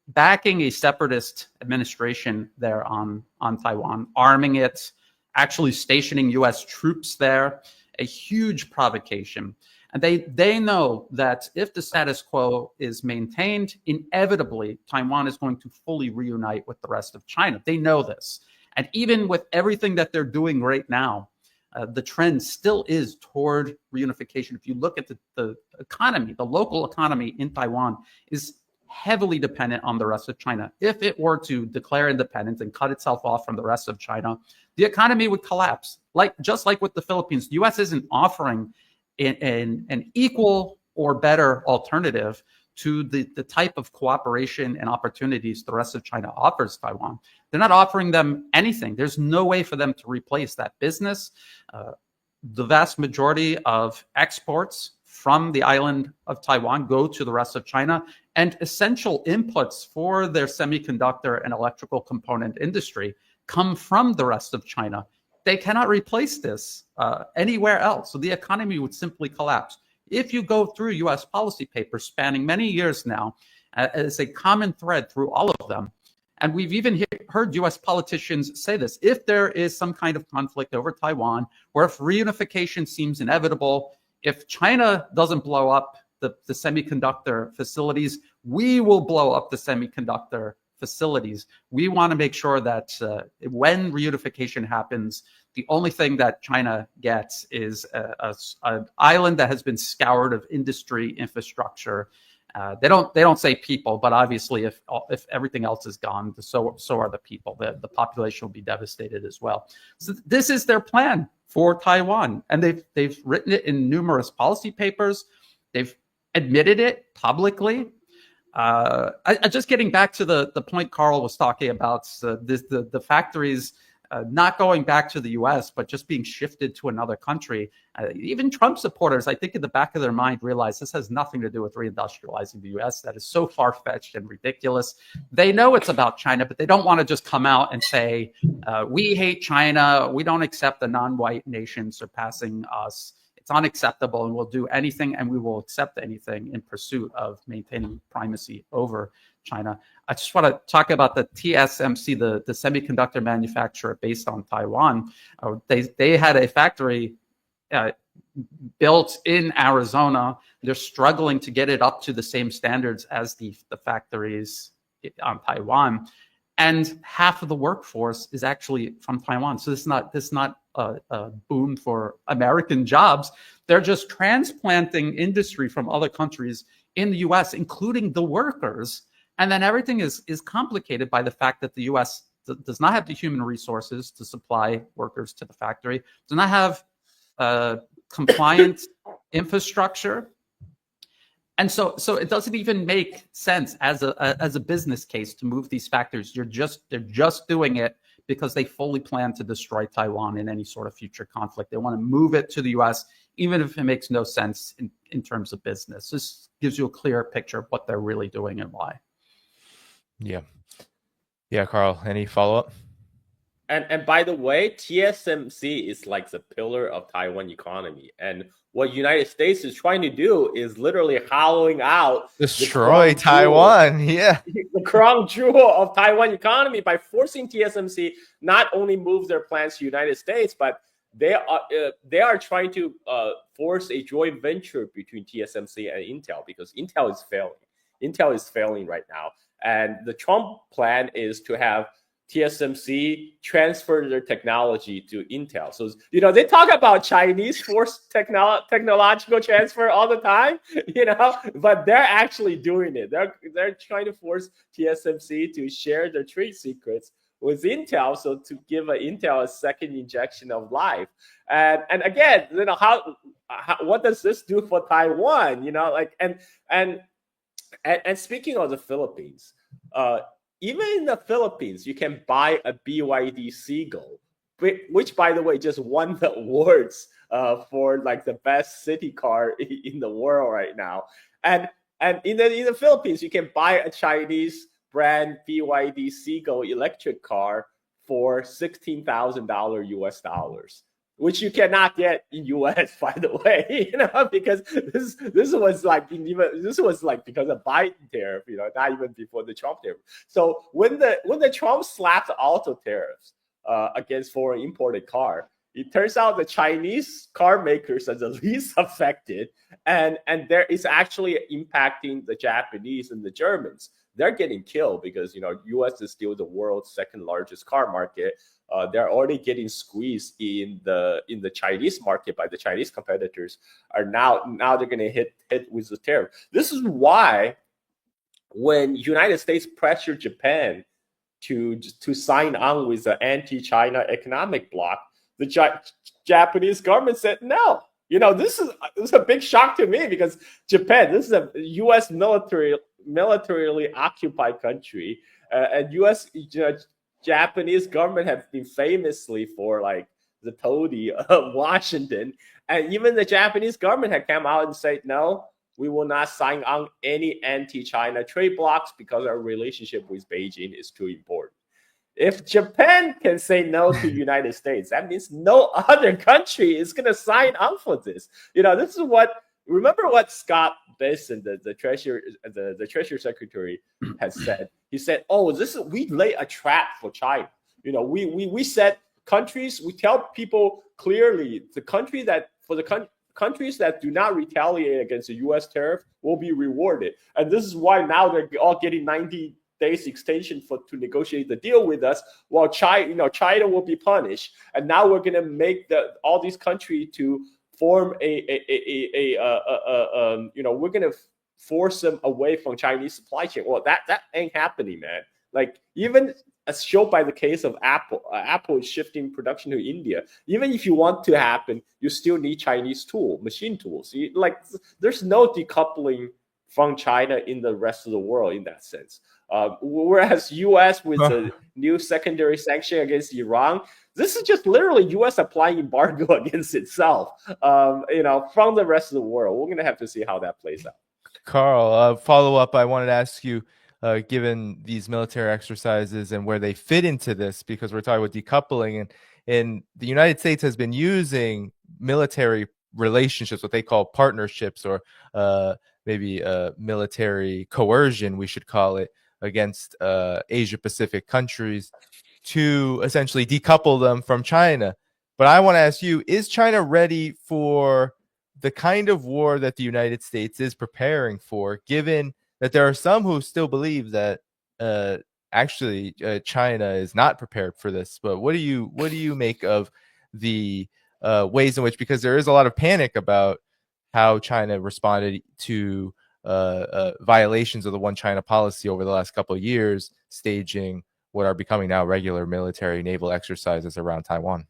backing a separatist administration there on Taiwan, arming it, actually stationing U.S. troops there, a huge provocation. And they know that if the status quo is maintained, inevitably Taiwan is going to fully reunite with the rest of China. They know this. And even with everything that they're doing right now, the trend still is toward reunification. If you look at the economy, the local economy in Taiwan is heavily dependent on the rest of China. If it were to declare independence and cut itself off from the rest of China, the economy would collapse. Just like with the Philippines, the U.S. isn't offering an equal or better alternative to the type of cooperation and opportunities the rest of China offers Taiwan. They're not offering them anything. There's no way for them to replace that business. The vast majority of exports from the island of Taiwan go to the rest of China, and essential inputs for their semiconductor and electrical component industry come from the rest of China. They cannot replace this anywhere else. So the economy would simply collapse. If you go through U.S. policy papers spanning many years now, as a common thread through all of them, and we've even heard U.S. politicians say this, if there is some kind of conflict over Taiwan, or if reunification seems inevitable, if China doesn't blow up the semiconductor facilities, we will blow up the semiconductor facilities. We want to make sure that when reunification happens, the only thing that China gets is an island that has been scoured of industry infrastructure. They don't say people, but obviously if everything else is gone, so are the people. The population will be devastated as well. So this is their plan for Taiwan, and they've written it in numerous policy papers. They've admitted it publicly. Just getting back to the point Carl was talking about, the factories not going back to the U.S., but just being shifted to another country. Even Trump supporters, I think in the back of their mind, realize this has nothing to do with reindustrializing the U.S. That is so far-fetched and ridiculous. They know it's about China, but they don't want to just come out and say, we hate China, we don't accept a non-white nation surpassing us. It's unacceptable, and we'll do anything, and we will accept anything in pursuit of maintaining primacy over China. I just want to talk about the TSMC, the semiconductor manufacturer based on Taiwan. They had a factory built in Arizona. They're struggling to get it up to the same standards as the factories on Taiwan. And half of the workforce is actually from Taiwan. So this is not a boom for American jobs. They're just transplanting industry from other countries in the US, including the workers. And then everything is complicated by the fact that the US does not have the human resources to supply workers to the factory, does not have compliant infrastructure. And so it doesn't even make sense as a business case to move these factories. They're just doing it because they fully plan to destroy Taiwan in any sort of future conflict. They want to move it to the US, even if it makes no sense in terms of business. This gives you a clear picture of what they're really doing and why. Yeah, Carl, any follow-up? And by the way, TSMC is like the pillar of Taiwan economy. And what United States is trying to do is literally hollowing out, destroy Taiwan. The crown jewel of Taiwan economy by forcing TSMC not only move their plants to United States, but they are trying to force a joint venture between TSMC and Intel, because Intel is failing. Intel is failing right now. And the Trump plan is to have TSMC transfer their technology to Intel. So, they talk about Chinese forced technological transfer all the time, but they're actually doing it. They're trying to force TSMC to share their trade secrets with Intel, so to give Intel a second injection of life. And again, how what does this do for Taiwan? And speaking of the Philippines, even in the Philippines, you can buy a BYD Seagull, which, by the way, just won the awards for like the best city car in the world right now. And in the Philippines, you can buy a Chinese brand BYD Seagull electric car for $16,000 US dollars, which you cannot get in US, by the way, because this was like because of Biden tariff, not even before the Trump tariff. So when the Trump slapped auto tariffs against foreign imported car, it turns out the Chinese car makers are the least affected, and there is actually impacting the Japanese and the Germans. They're getting killed because US is still the world's second largest car market. They're already getting squeezed in the Chinese market by the Chinese competitors. Are now they're going to hit with the tariff. This is why when United States pressured Japan to sign on with the anti-China economic bloc, the Japanese government said no. This is a big shock to me, because Japan, this is a U.S. militarily occupied country, and U.S. Japanese government have been famously for like the toady of Washington, and even the Japanese government had come out and said, no, we will not sign on any anti-China trade blocs because our relationship with Beijing is too important. If Japan can say no to the United States, that means no other country is going to sign on for this. This is remember what Scott Bessent, the Treasury Secretary, has said. He said, we lay a trap for China. We said countries, we tell people clearly the countries that do not retaliate against the U.S. tariff will be rewarded. And this is why now they're all getting 90 days extension to negotiate the deal with us, while China will be punished. And now we're going to make all these countries to form we're going to force them away from Chinese supply chain. Well, that ain't happening, man. Like, even as shown by the case of Apple, Apple is shifting production to India. Even if you want to happen, you still need Chinese machine tools. There's no decoupling from China in the rest of the world in that sense. Whereas U.S. with the new secondary sanction against Iran, This is just literally U.S. applying embargo against itself, from the rest of the world. We're going to have to see how that plays out. Carl, follow up. I wanted to ask you, given these military exercises and where they fit into this, because we're talking about decoupling, and the United States has been using military relationships, what they call partnerships, or maybe military coercion, we should call it, against Asia Pacific countries to essentially decouple them from China. But I want to ask you, is China ready for the kind of war that the United States is preparing for, given that there are some who still believe that actually China is not prepared for this? But what do you make of the ways in which, because there is a lot of panic about how China responded to violations of the One China policy over the last couple of years, staging what are becoming now regular military naval exercises around Taiwan?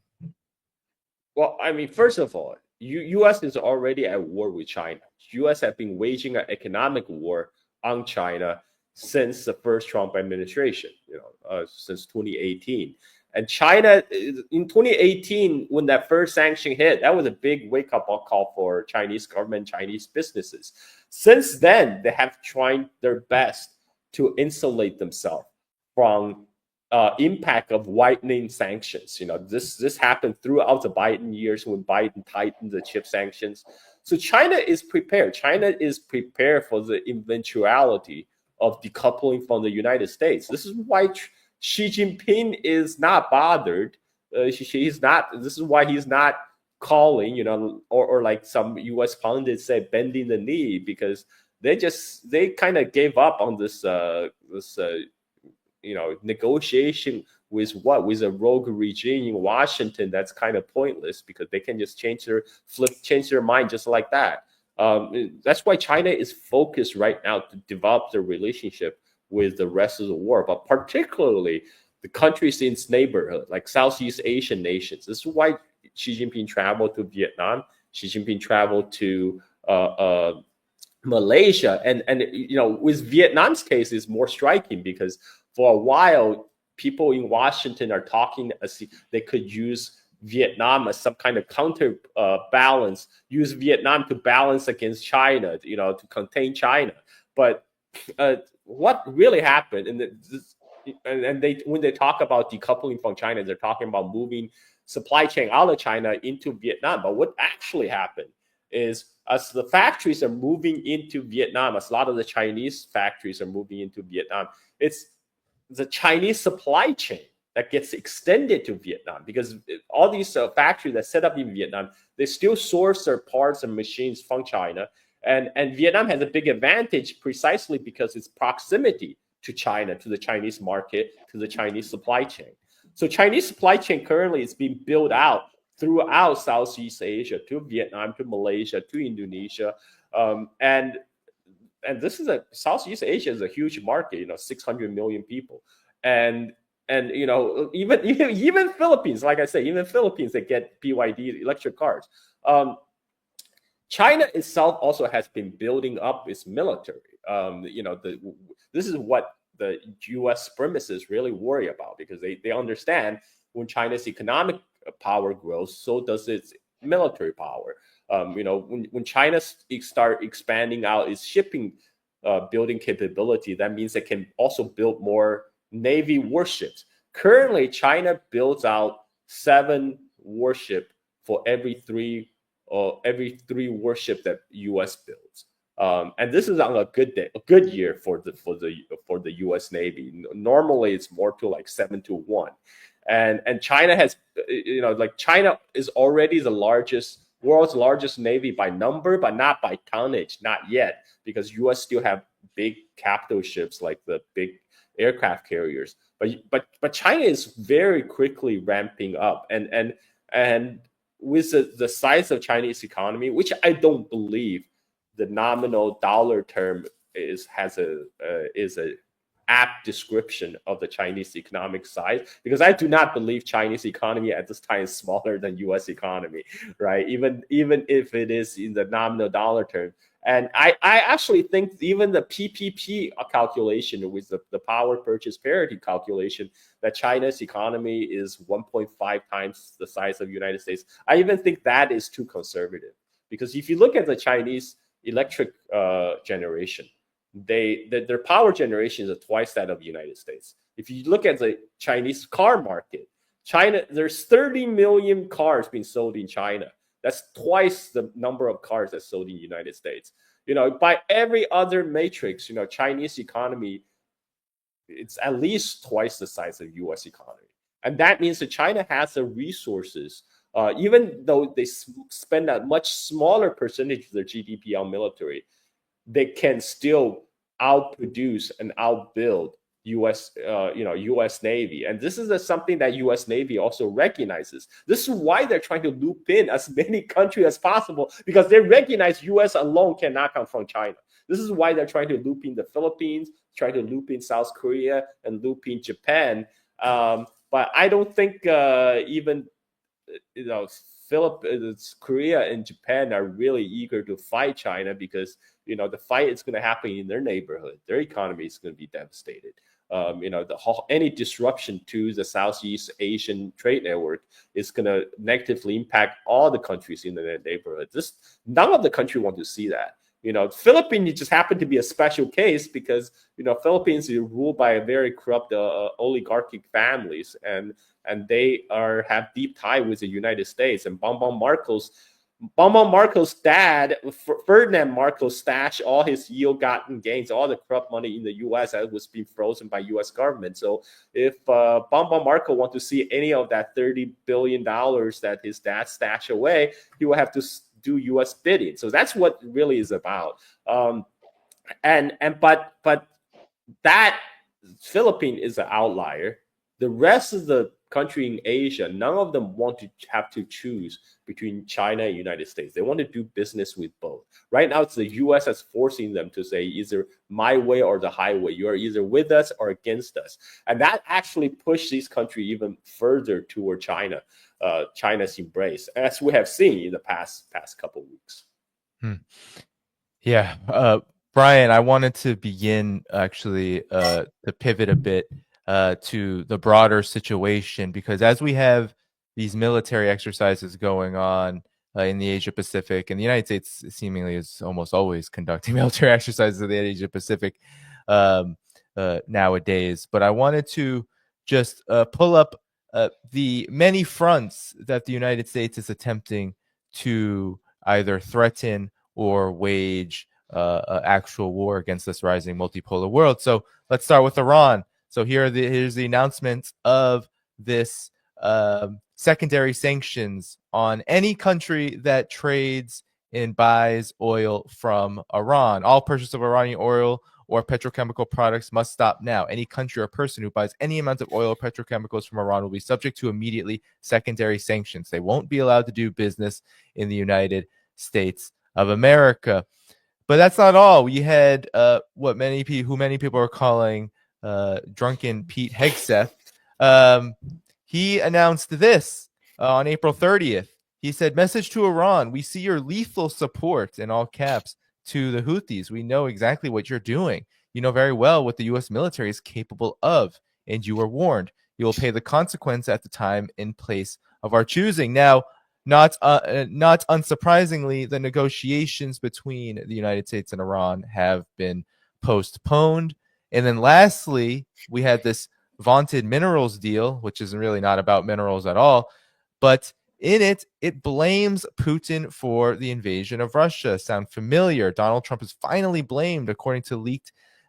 Well, I mean, first of all, U.S. is already at war with China. U.S. have been waging an economic war on China since the first Trump administration, since 2018. And China, in 2018, when that first sanction hit, that was a big wake-up call for Chinese government, Chinese businesses. Since then, they have tried their best to insulate themselves from impact of widening sanctions. This happened throughout the Biden years when Biden tightened the chip sanctions. So China is prepared. China is prepared for the eventuality of decoupling from the United States. This is why Xi Jinping is not bothered. He's not. This is why he's not calling, or like some U.S. pundits say, bending the knee, because they kind of gave up on this negotiation with a rogue regime in Washington that's kind of pointless, because they can just change their mind just like that. That's why China is focused right now to develop their relationship with the rest of the world, but particularly the countries in its neighborhood, like Southeast Asian nations. This is why Xi Jinping traveled to Vietnam. Xi Jinping traveled to Malaysia, and with Vietnam's case is more striking, because for a while people in Washington are talking as they could use Vietnam as some kind of counterbalance, use Vietnam to balance against China, to contain China. But what really happened, and when they talk about decoupling from China, they're talking about moving supply chain out of China into Vietnam. But what actually happened is, as the factories are moving into Vietnam, as a lot of the Chinese factories are moving into Vietnam, it's the Chinese supply chain that gets extended to Vietnam, because all these factories that set up in Vietnam, they still source their parts and machines from China. And Vietnam has a big advantage precisely because its proximity to China, to the Chinese market, to the Chinese supply chain. So Chinese supply chain currently is being built out throughout Southeast Asia, to Vietnam, to Malaysia, to Indonesia. And this is Southeast Asia is a huge market, 600 million people. And even Philippines, like I say, even Philippines, they get BYD electric cars. China itself also has been building up its military. This is what the U.S. supremacists really worry about, because they understand when China's economic power grows, so does its military power. When China start expanding out its shipping building capability, that means it can also build more Navy warships. Currently, China builds out 7 warships for every three warship that U.S. builds, and this is on a good year for the U.S. Navy. Normally, it's more to like 7 to 1, and China has, China is already the world's largest Navy by number, but not by tonnage, not yet, because U.S. still have big capital ships like the big aircraft carriers. But China is very quickly ramping up, and with the size of Chinese economy, which I don't believe the nominal dollar term is a apt description of the Chinese economic size, because I do not believe Chinese economy at this time is smaller than U.S. economy, right? Even if it is in the nominal dollar term, And I actually think even the PPP calculation with the power purchase parity calculation, that China's economy is 1.5 times the size of the United States. I even think that is too conservative, because if you look at the Chinese electric generation, their power generation is twice that of the United States. If you look at the Chinese car market, there's 30 million cars being sold in China. That's twice the number of cars that's sold in the United States. By every other matrix, Chinese economy, it's at least twice the size of U.S. economy. And that means that China has the resources, even though they spend a much smaller percentage of their GDP on military, they can still outproduce and outbuild U.S. U.S. Navy, and this is something that U.S. Navy also recognizes. This is why they're trying to loop in as many countries as possible, because they recognize U.S. alone cannot confront China. This is why they're trying to loop in the Philippines, trying to loop in South Korea, and loop in Japan. But I don't think even Korea and Japan are really eager to fight China, because the fight is going to happen in their neighborhood. Their economy is going to be devastated. Any disruption to the Southeast Asian trade network is going to negatively impact all the countries in the neighborhood. None of the countries want to see that. Philippines just happened to be a special case, because Philippines is ruled by a very corrupt oligarchic families, and they have deep tie with the United States. And Bongbong Marcos' dad, Ferdinand Marcos, stashed all his ill-gotten gains, all the corrupt money in the U.S. that was being frozen by U.S. government. So if Bongbong Marcos want to see any of that $30 billion that his dad stashed away, he will have to do U.S. bidding. So that's what it really is about. But that Philippines is an outlier. The rest of the country in Asia, none of them want to have to choose between China and United States. They want to do business with both. Right now, it's the U.S. that's forcing them to say either my way or the highway. You are either with us or against us. And that actually pushed these countries even further toward China's embrace, as we have seen in the past couple of weeks. Yeah. Brian, I wanted to begin actually to pivot a bit to the broader situation, because as we have these military exercises going on in the Asia Pacific, and the United States seemingly is almost always conducting military exercises in the Asia Pacific nowadays. But I wanted to just pull up the many fronts that the United States is attempting to either threaten or wage actual war against this rising multipolar world. So let's start with Iran. So here's the announcement of this secondary sanctions on any country that trades and buys oil from Iran. All purchase of Iranian oil or petrochemical products must stop now. Any country or person who buys any amount of oil or petrochemicals from Iran will be subject to immediately secondary sanctions. They won't be allowed to do business in the United States of America. But that's not all. We had who many people are calling drunken Pete Hegseth. He announced this on April 30th. He said, "Message to Iran, we see your lethal support," in all caps, to the Houthis. We know exactly what you're doing. You know very well what the U.S. military is capable of, and you were warned. You will pay the consequence at the time and place of our choosing. Now, not unsurprisingly, the negotiations between the United States and Iran have been postponed. And then lastly, we had this vaunted minerals deal, which is really not about minerals at all. But in it, it blames Putin for the invasion of Russia. Sound familiar? Donald Trump has finally blamed, according to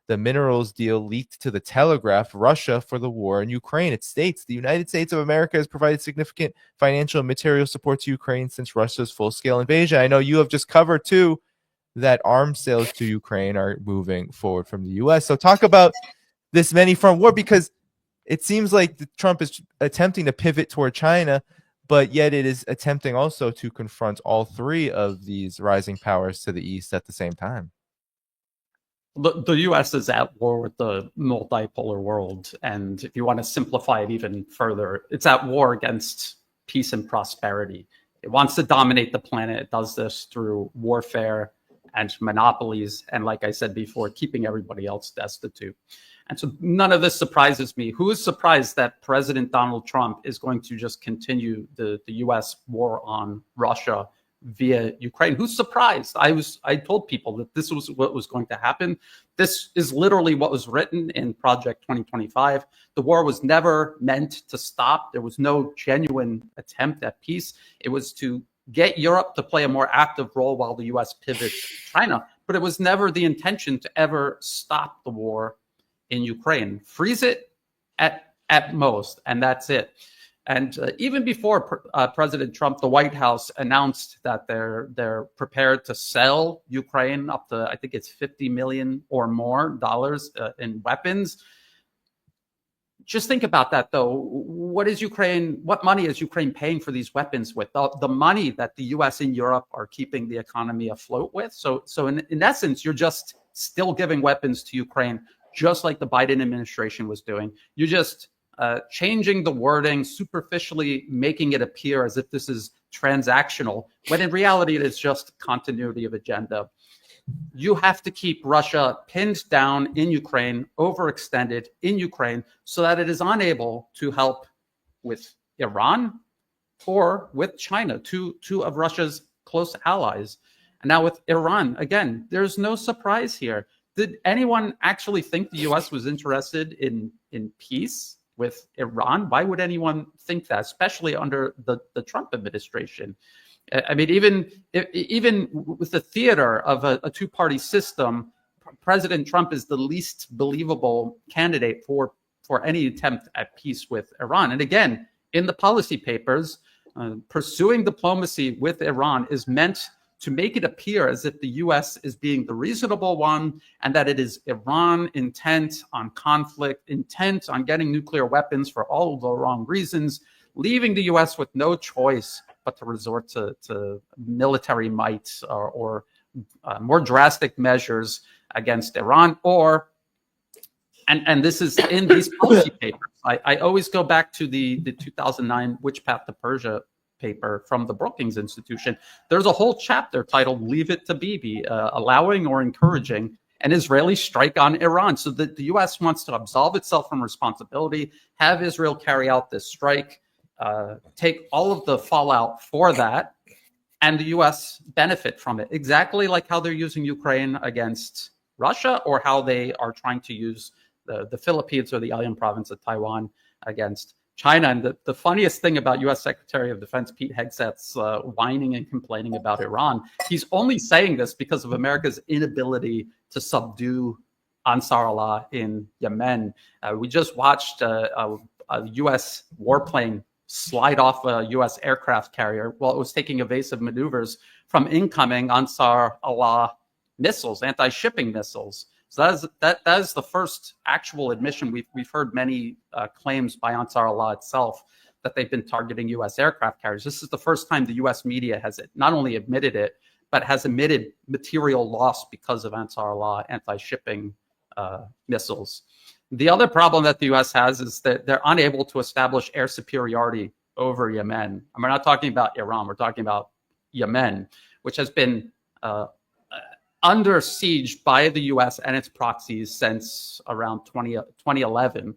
the minerals deal leaked to the Telegraph, Russia for the war in Ukraine. It states the United States of America has provided significant financial and material support to Ukraine since Russia's full-scale invasion. I know you have just covered, too, that arms sales to Ukraine are moving forward from the U.S. So talk about this many-front war, because it seems like Trump is attempting to pivot toward China, but yet it is attempting also to confront all three of these rising powers to the east at the same time. The U.S. is at war with the multipolar world, and if you want to simplify it even further, it's at war against peace and prosperity. It wants to dominate the planet. It does this through warfare and monopolies. And like I said before, keeping everybody else destitute. And so none of this surprises me. Who is surprised that President Donald Trump is going to just continue the U.S. war on Russia via Ukraine? Who's surprised? I told people that this was what was going to happen. This is literally what was written in Project 2025. The war was never meant to stop. There was no genuine attempt at peace. It was to get Europe to play a more active role while the U.S. pivots to China. But it was never the intention to ever stop the war in Ukraine. Freeze it at most, and that's it. And even before President Trump, the White House announced that they're prepared to sell Ukraine up to, I think it's $50 million or more in weapons. Just think about that, though. What money is Ukraine paying for these weapons with? The money that the U.S. and Europe are keeping the economy afloat with. So in essence, you're just still giving weapons to Ukraine, just like the Biden administration was doing. You're just changing the wording, superficially making it appear as if this is transactional, when in reality it is just continuity of agenda. You have to keep Russia pinned down in Ukraine, overextended in Ukraine, so that it is unable to help with Iran or with China, two of Russia's close allies. And now with Iran, again, there's no surprise here. Did anyone actually think the U.S. was interested in peace with Iran? Why would anyone think that, especially under the Trump administration? I mean, even with the theater of a two-party system, President Trump is the least believable candidate for any attempt at peace with Iran. And again, in the policy papers, pursuing diplomacy with Iran is meant to make it appear as if the U.S. is being the reasonable one, and that it is Iran intent on conflict, intent on getting nuclear weapons for all of the wrong reasons, leaving the U.S. with no choice but to resort to military might or more drastic measures against Iran. And this is in these policy papers. I always go back to the 2009 Which Path to Persia paper from the Brookings Institution. There's a whole chapter titled "Leave It to Bibi," allowing or encouraging an Israeli strike on Iran. So the U.S. wants to absolve itself from responsibility, have Israel carry out this strike, take all of the fallout for that, and the U.S. benefit from it. Exactly like how they're using Ukraine against Russia, or how they are trying to use the Philippines or the island province of Taiwan against China. And the funniest thing about U.S. Secretary of Defense Pete Hegseth's whining and complaining about Iran, he's only saying this because of America's inability to subdue Ansar Allah in Yemen. We just watched a U.S. warplane slide off a U.S. aircraft carrier while it was taking evasive maneuvers from incoming Ansar Allah missiles, anti-shipping missiles. So that is the first actual admission. We've heard many claims by Ansar Allah itself that they've been targeting U.S. aircraft carriers. This is the first time the U.S. media has not only admitted it, but has admitted material loss because of Ansar Allah anti-shipping missiles. The other problem that the U.S. has is that they're unable to establish air superiority over Yemen. And we're not talking about Iran. We're talking about Yemen, which has been under siege by the U.S. and its proxies since around 2011.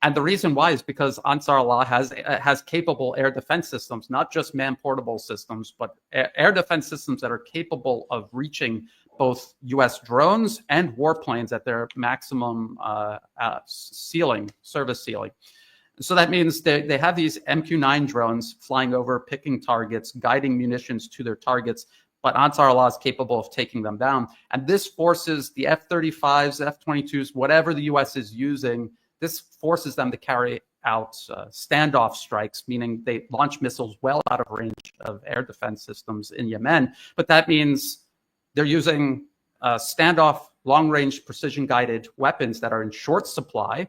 And the reason why is because Ansar Allah has capable air defense systems, not just man-portable systems, but air defense systems that are capable of reaching both U.S. drones and warplanes at their maximum service ceiling. So that means they have these MQ-9 drones flying over, picking targets, guiding munitions to their targets, but Ansar Allah is capable of taking them down. And this forces the F-35s, F-22s, whatever the U.S. is using, this forces them to carry out standoff strikes, meaning they launch missiles well out of range of air defense systems in Yemen. But that means they're using standoff, long-range, precision-guided weapons that are in short supply,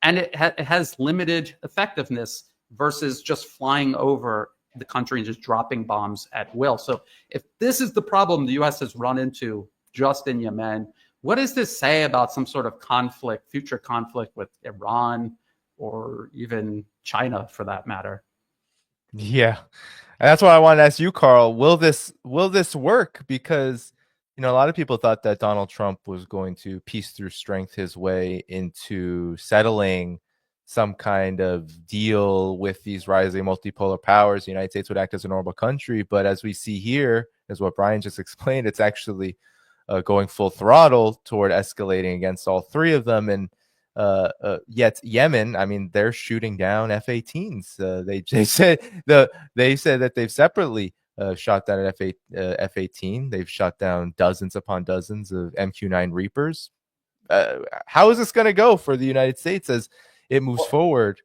and it has limited effectiveness versus just flying over the country and just dropping bombs at will. So if this is the problem the U.S. has run into just in Yemen, what does this say about some sort of conflict, future conflict with Iran or even China for that matter? Yeah. And that's what I wanted to ask you, Carl. Will this work? Because a lot of people thought that Donald Trump was going to piece through strength his way into settling some kind of deal with these rising multipolar powers. The United States would act as a normal country. But as we see here, as what Brian just explained, it's actually going full throttle toward escalating against all three of them. And yet Yemen, I mean, they're shooting down F-18s. They said that they've separately shot down an F-18. They've shot down dozens upon dozens of MQ-9 Reapers. How is this going to go for the United States as it moves forward?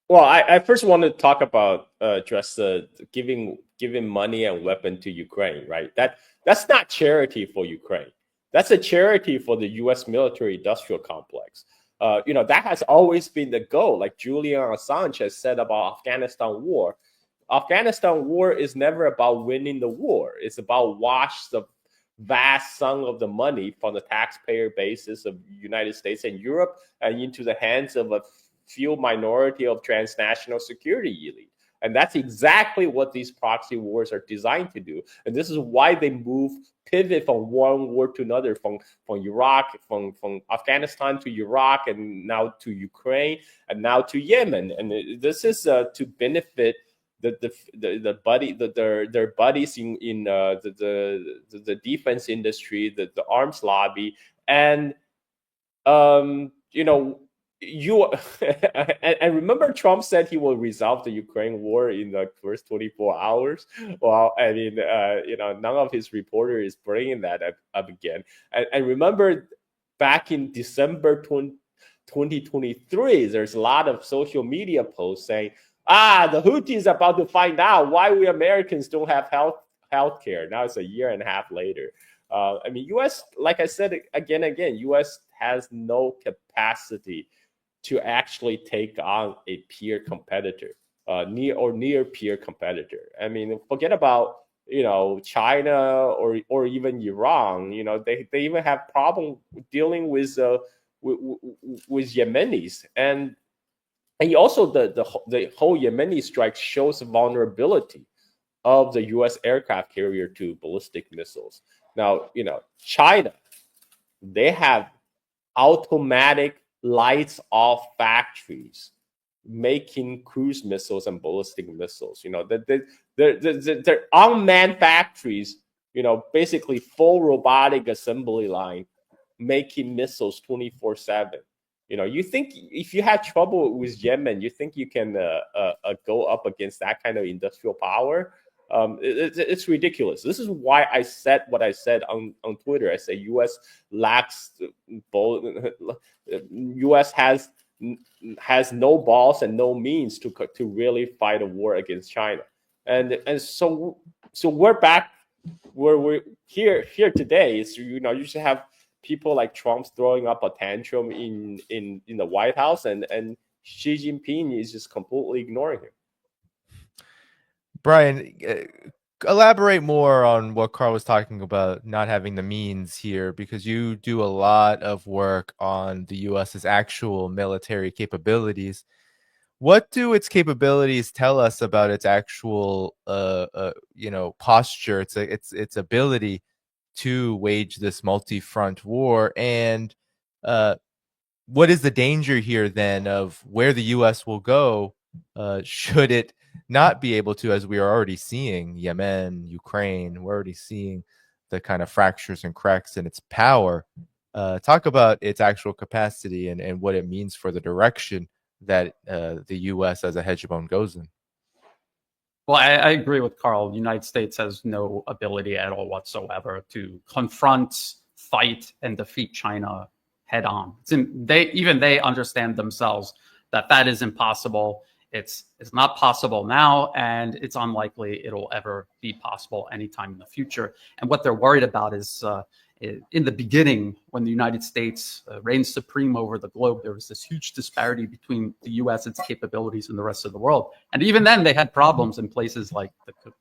Well, I first want to talk about just giving money and weapon to Ukraine, right? That's not charity for Ukraine. That's a charity for the U.S. military-industrial complex. That has always been the goal. Like Julian Assange has said about Afghanistan war. Afghanistan war is never about winning the war. It's about wash the vast sum of the money from the taxpayer basis of the United States and Europe and into the hands of a few minority of transnational security elite. And that's exactly what these proxy wars are designed to do. And this is why they pivot from one war to another, from Iraq, from Afghanistan to Iraq, and now to Ukraine, and now to Yemen. And this is to benefit their buddies in the defense industry, the arms lobby, and and remember Trump said he will resolve the Ukraine war in the first 24 hours. Well, I mean, none of his reporters is bringing that up again. And remember back in December 2023, there's a lot of social media posts saying, the Houthis are about to find out why we Americans don't have health care. Now it's a year and a half later. I mean, U.S., like I said again, U.S. has no capacity to actually take on a peer competitor, near peer competitor. I mean, forget about China or even Iran. They even have problem dealing with Yemenis, and also the whole Yemeni strike shows the vulnerability of the U.S. aircraft carrier to ballistic missiles. Now, China, they have automatic lights off factories making cruise missiles and ballistic missiles. They're unmanned factories, basically full robotic assembly line making missiles 24/7. You think if you had trouble with Yemen, you think you can go up against that kind of industrial power? It's ridiculous. This is why I said what I said on Twitter. I say U.S. lacks U.S. has no balls and no means to really fight a war against China. And so we're back where we're here today. Is you should have people like Trump throwing up a tantrum in the White House, and Xi Jinping is just completely ignoring him. Brian, elaborate more on what Carl was talking about, not having the means here, because you do a lot of work on the U.S.'s actual military capabilities. What do its capabilities tell us about its actual, posture, its ability to wage this multi-front war? And what is the danger here then of where the U.S. will go should it not be able to, as we are already seeing Yemen, Ukraine, we're already seeing the kind of fractures and cracks in its power. Talk about its actual capacity and what it means for the direction that the U.S. as a hegemon goes in. Well, I agree with Carl. The United States has no ability at all whatsoever to confront, fight, and defeat China head on. They understand themselves that is impossible. It's not possible now, and it's unlikely it'll ever be possible anytime in the future. And what they're worried about is in the beginning, when the United States reigned supreme over the globe, there was this huge disparity between the U.S., its capabilities, and the rest of the world. And even then, they had problems in places like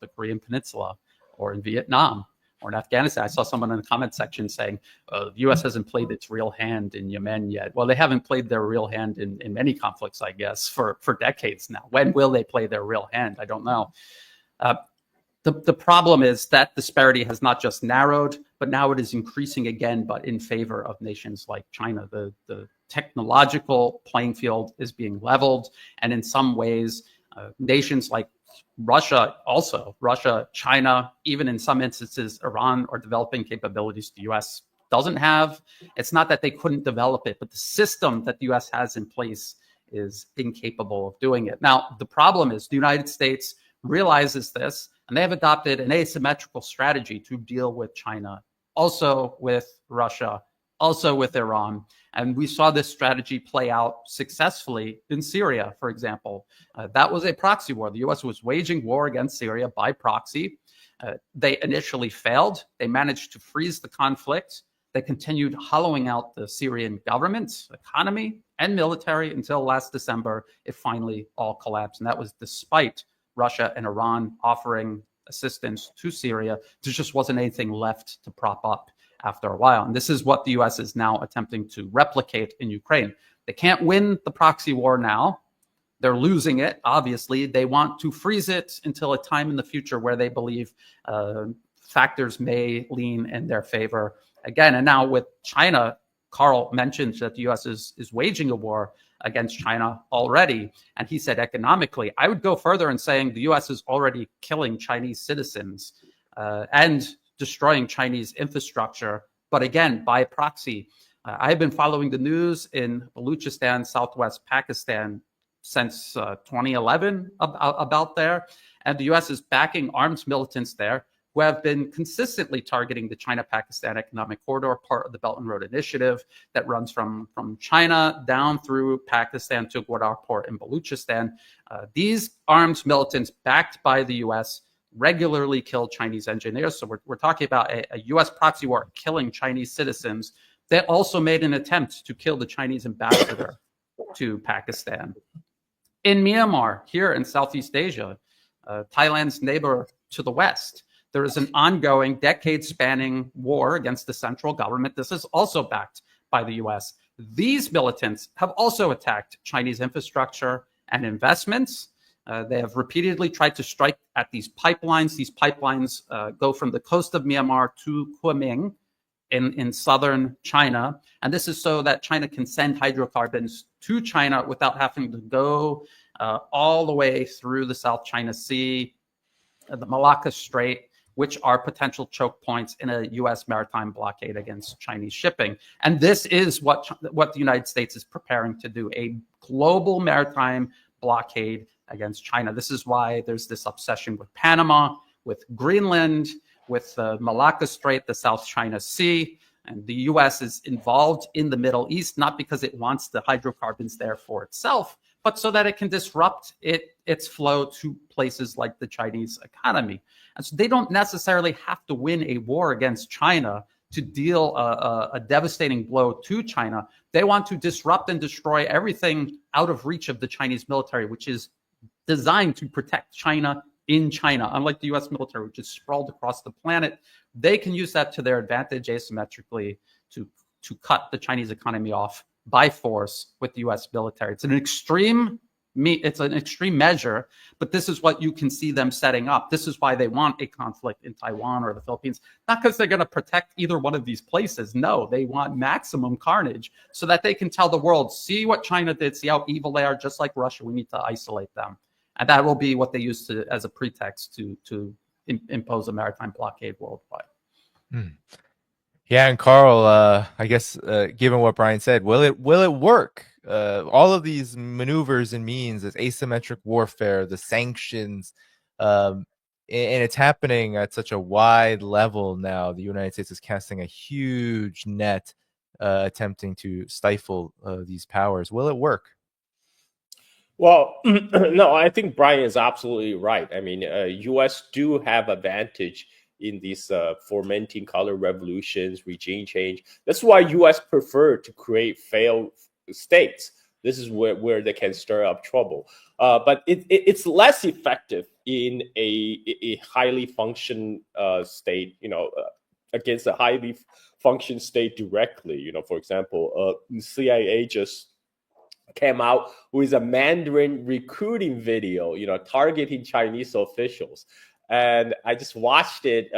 the Korean Peninsula or in Vietnam or in Afghanistan. I saw someone in the comment section saying the U.S. hasn't played its real hand in Yemen yet. Well, they haven't played their real hand in many conflicts, I guess, for decades now. When will they play their real hand? I don't know. The problem is that disparity has not just narrowed, but now it is increasing again, but in favor of nations like China. The technological playing field is being leveled, and in some ways, nations like Russia, China, even in some instances, Iran, are developing capabilities the U.S. doesn't have. It's not that they couldn't develop it, but the system that the U.S. has in place is incapable of doing it. Now, the problem is the United States realizes this, and they have adopted an asymmetrical strategy to deal with China, also with Russia, also with Iran. And we saw this strategy play out successfully in Syria, for example. That was a proxy war. The U.S. was waging war against Syria by proxy. They initially failed. They managed to freeze the conflict. They continued hollowing out the Syrian government, economy, and military until last December. It finally all collapsed. And that was despite Russia and Iran offering assistance to Syria. There just wasn't anything left to prop up after a while. And this is what the U.S. is now attempting to replicate in Ukraine. They can't win the proxy war now. They're losing it, obviously. They want to freeze it until a time in the future where they believe factors may lean in their favor again. And now with China, Carl mentioned that the U.S. is waging a war against China already. And he said economically, I would go further in saying the U.S. is already killing Chinese citizens and destroying Chinese infrastructure, but again, by proxy. I've been following the news in Baluchistan, southwest Pakistan, since 2011 about there. And the U.S. is backing armed militants there who have been consistently targeting the China-Pakistan Economic Corridor, part of the Belt and Road Initiative that runs from China down through Pakistan to Gwadar Port in Baluchistan. These armed militants backed by the U.S. regularly kill Chinese engineers. So we're talking about a U.S. proxy war killing Chinese citizens. They also made an attempt to kill the Chinese ambassador to Pakistan. In Myanmar, here in Southeast Asia, Thailand's neighbor to the west, there is an ongoing, decade-spanning war against the central government. This is also backed by the U.S. These militants have also attacked Chinese infrastructure and investments. They have repeatedly tried to strike at these pipelines. These pipelines go from the coast of Myanmar to Kunming in southern China. And this is so that China can send hydrocarbons to China without having to go all the way through the South China Sea, the Malacca Strait, which are potential choke points in a U.S. maritime blockade against Chinese shipping. And this is what the United States is preparing to do, a global maritime blockade against China. This is why there's this obsession with Panama, with Greenland, with the Malacca Strait, the South China Sea. And the U.S. is involved in the Middle East, not because it wants the hydrocarbons there for itself, but so that it can disrupt its flow to places like the Chinese economy. And so they don't necessarily have to win a war against China to deal a devastating blow to China. They want to disrupt and destroy everything out of reach of the Chinese military, which is designed to protect China in China. Unlike the U.S. military, which is sprawled across the planet, they can use that to their advantage asymmetrically to cut the Chinese economy off by force with the U.S. military. It's an extreme measure, but this is what you can see them setting up. This is why they want a conflict in Taiwan or the Philippines, not because they're going to protect either one of these places. No, they want maximum carnage so that they can tell the world, see what China did, see how evil they are, just like Russia. We need to isolate them. And that will be what they use as a pretext to impose a maritime blockade worldwide. Yeah, and Carl, I guess given what Brian said, will it work? All of these maneuvers and means, this asymmetric warfare, the sanctions, and it's happening at such a wide level now. The United States is casting a huge net, attempting to stifle these powers. Will it work? Well, no, I think Brian is absolutely right. I mean, U.S. do have advantage in these fomenting color revolutions, regime change. That's why U.S. prefer to create failed states. This is where they can stir up trouble. But it's less effective in a highly functioning state, against a highly functioning state directly. For example, CIA just came out with a Mandarin recruiting video, targeting Chinese officials. and I just watched it.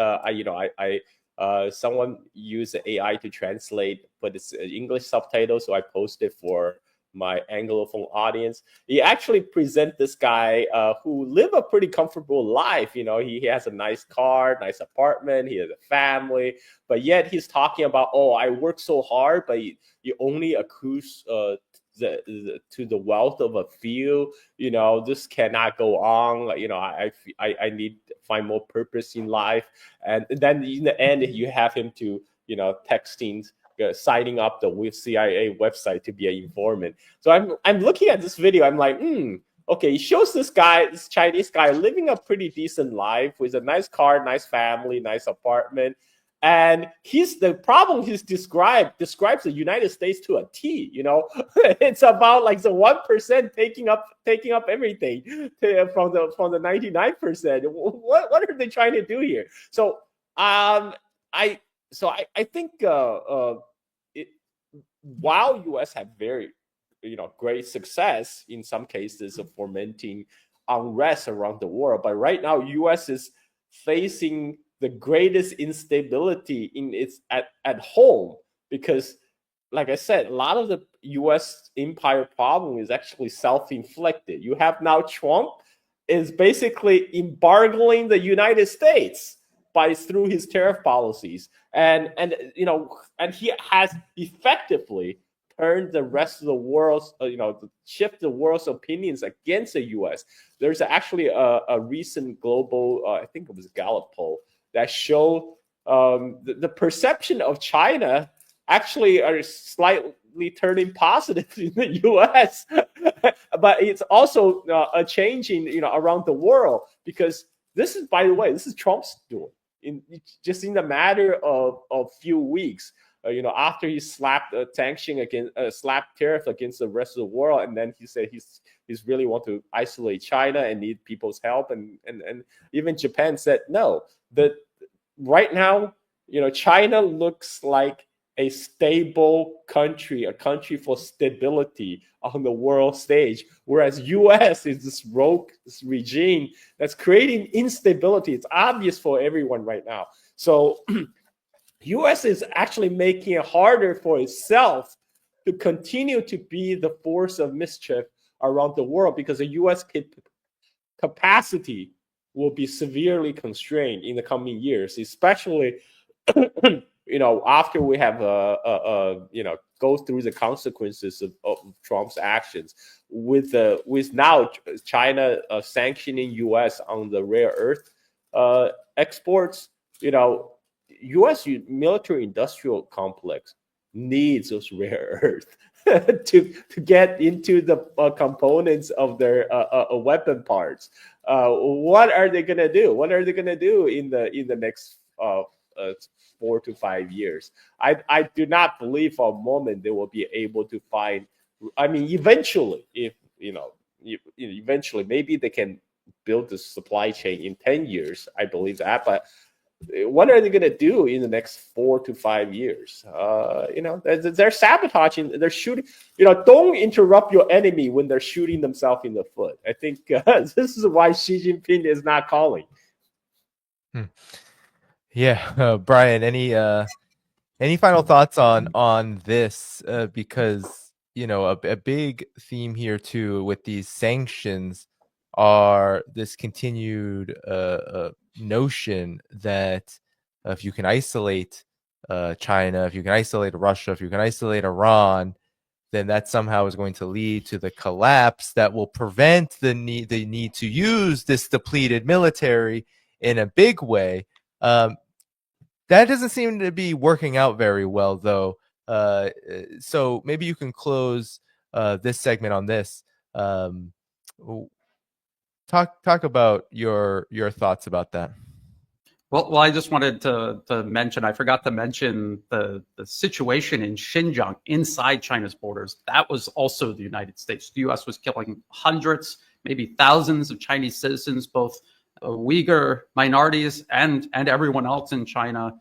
Someone used the AI to translate, but it's English subtitles, so I posted for my Anglophone audience. He actually present this guy who live a pretty comfortable life. He has a nice car, nice apartment, he has a family, but yet he's talking about, oh, I work so hard, but you only accrues to the wealth of a few. This cannot go on. I need to find more purpose in life. And then in the end, you have him to texting, signing up the CIA website to be an informant. So I'm looking at this video. I'm like, okay, it shows this Chinese guy living a pretty decent life with a nice car, nice family, nice apartment. And the problem he's describes the United States to a T. It's about like the 1% taking up everything from the 99%. What are they trying to do here? So I think while U.S. have very great success in some cases of fomenting unrest around the world, but right now U.S. is facing the greatest instability in its at home, because, like I said, a lot of the U.S. empire problem is actually self-inflicted. You have now Trump is basically embargoing the United States through his tariff policies, and he has effectively turned the rest of the world, shift the world's opinions against the U.S. There's actually a recent global, I think it was Gallup poll, that show the perception of China actually are slightly turning positive in the U.S., but it's also a changing, around the world, because this is, by the way, this is Trump's doing in the matter of a few weeks. After he slapped a slapped tariff against the rest of the world, and then he said he's really want to isolate China and need people's help, and even Japan said no. Right now, China looks like a stable country, a country for stability on the world stage, whereas U.S. is this rogue regime that's creating instability. It's obvious for everyone right now. So U.S. is actually making it harder for itself to continue to be the force of mischief around the world, because the U.S. capacity will be severely constrained in the coming years, especially after we have go through the consequences of Trump's actions, with now China sanctioning U.S. on the rare earth exports. U.S. military industrial complex needs those rare earth to get into the components of their weapon parts. What are they gonna do? What are they gonna do in the next 4 to 5 years? I do not believe for a moment they will be able to find. I mean, eventually, if eventually maybe they can build the supply chain in 10 years. I believe that, but what are they going to do in the next 4 to 5 years? They're sabotaging. They're shooting. Don't interrupt your enemy when they're shooting themselves in the foot. I think this is why Xi Jinping is not calling. Yeah, Brian. Any final thoughts on this? Because a big theme here too with these sanctions are this continued notion that if you can isolate China, if you can isolate Russia, if you can isolate Iran, then that somehow is going to lead to the collapse that will prevent the need to use this depleted military in a big way. That doesn't seem to be working out very well, though. So maybe you can close this segment on this. Talk about your thoughts about that. Well, I just wanted to mention, I forgot to mention the situation in Xinjiang inside China's borders. That was also the United States. The U.S. was killing hundreds, maybe thousands of Chinese citizens, both Uyghur minorities and everyone else in China,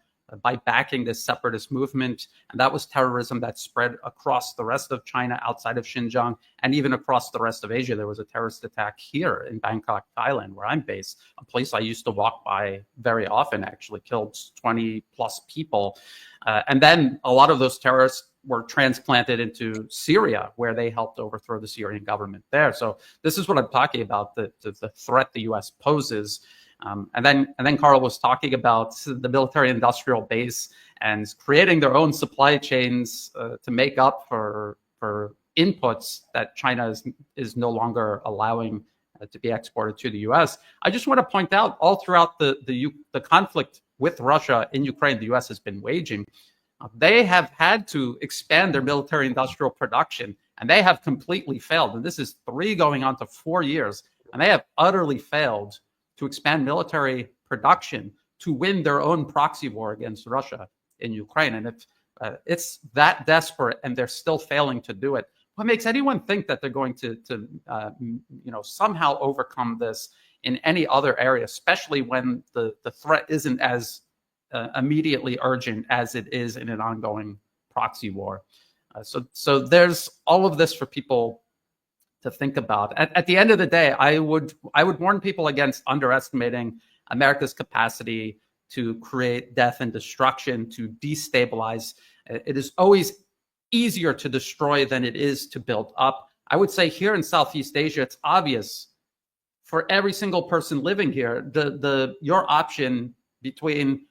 by backing this separatist movement. And that was terrorism that spread across the rest of China, outside of Xinjiang, and even across the rest of Asia. There was a terrorist attack here in Bangkok, Thailand, where I'm based, a place I used to walk by very often, actually killed 20 plus people. And then a lot of those terrorists were transplanted into Syria, where they helped overthrow the Syrian government there. So this is what I'm talking about, the threat the U.S. poses. And then Carl was talking about the military-industrial base and creating their own supply chains to make up for inputs that China is no longer allowing to be exported to the U.S. I just want to point out, all throughout the conflict with Russia in Ukraine, the U.S. has been waging. They have had to expand their military-industrial production, and they have completely failed. And this is 3 going on to 4 years, and they have utterly failed to expand military production to win their own proxy war against Russia in Ukraine. And if it's that desperate and they're still failing to do it, what makes anyone think that they're going to somehow overcome this in any other area, especially when the threat isn't as immediately urgent as it is in an ongoing proxy war? So there's all of this for people to think about. At the end of the day, I would warn people against underestimating America's capacity to create death and destruction, to destabilize. It is always easier to destroy than it is to build up. I would say here in Southeast Asia, it's obvious for every single person living here, your option between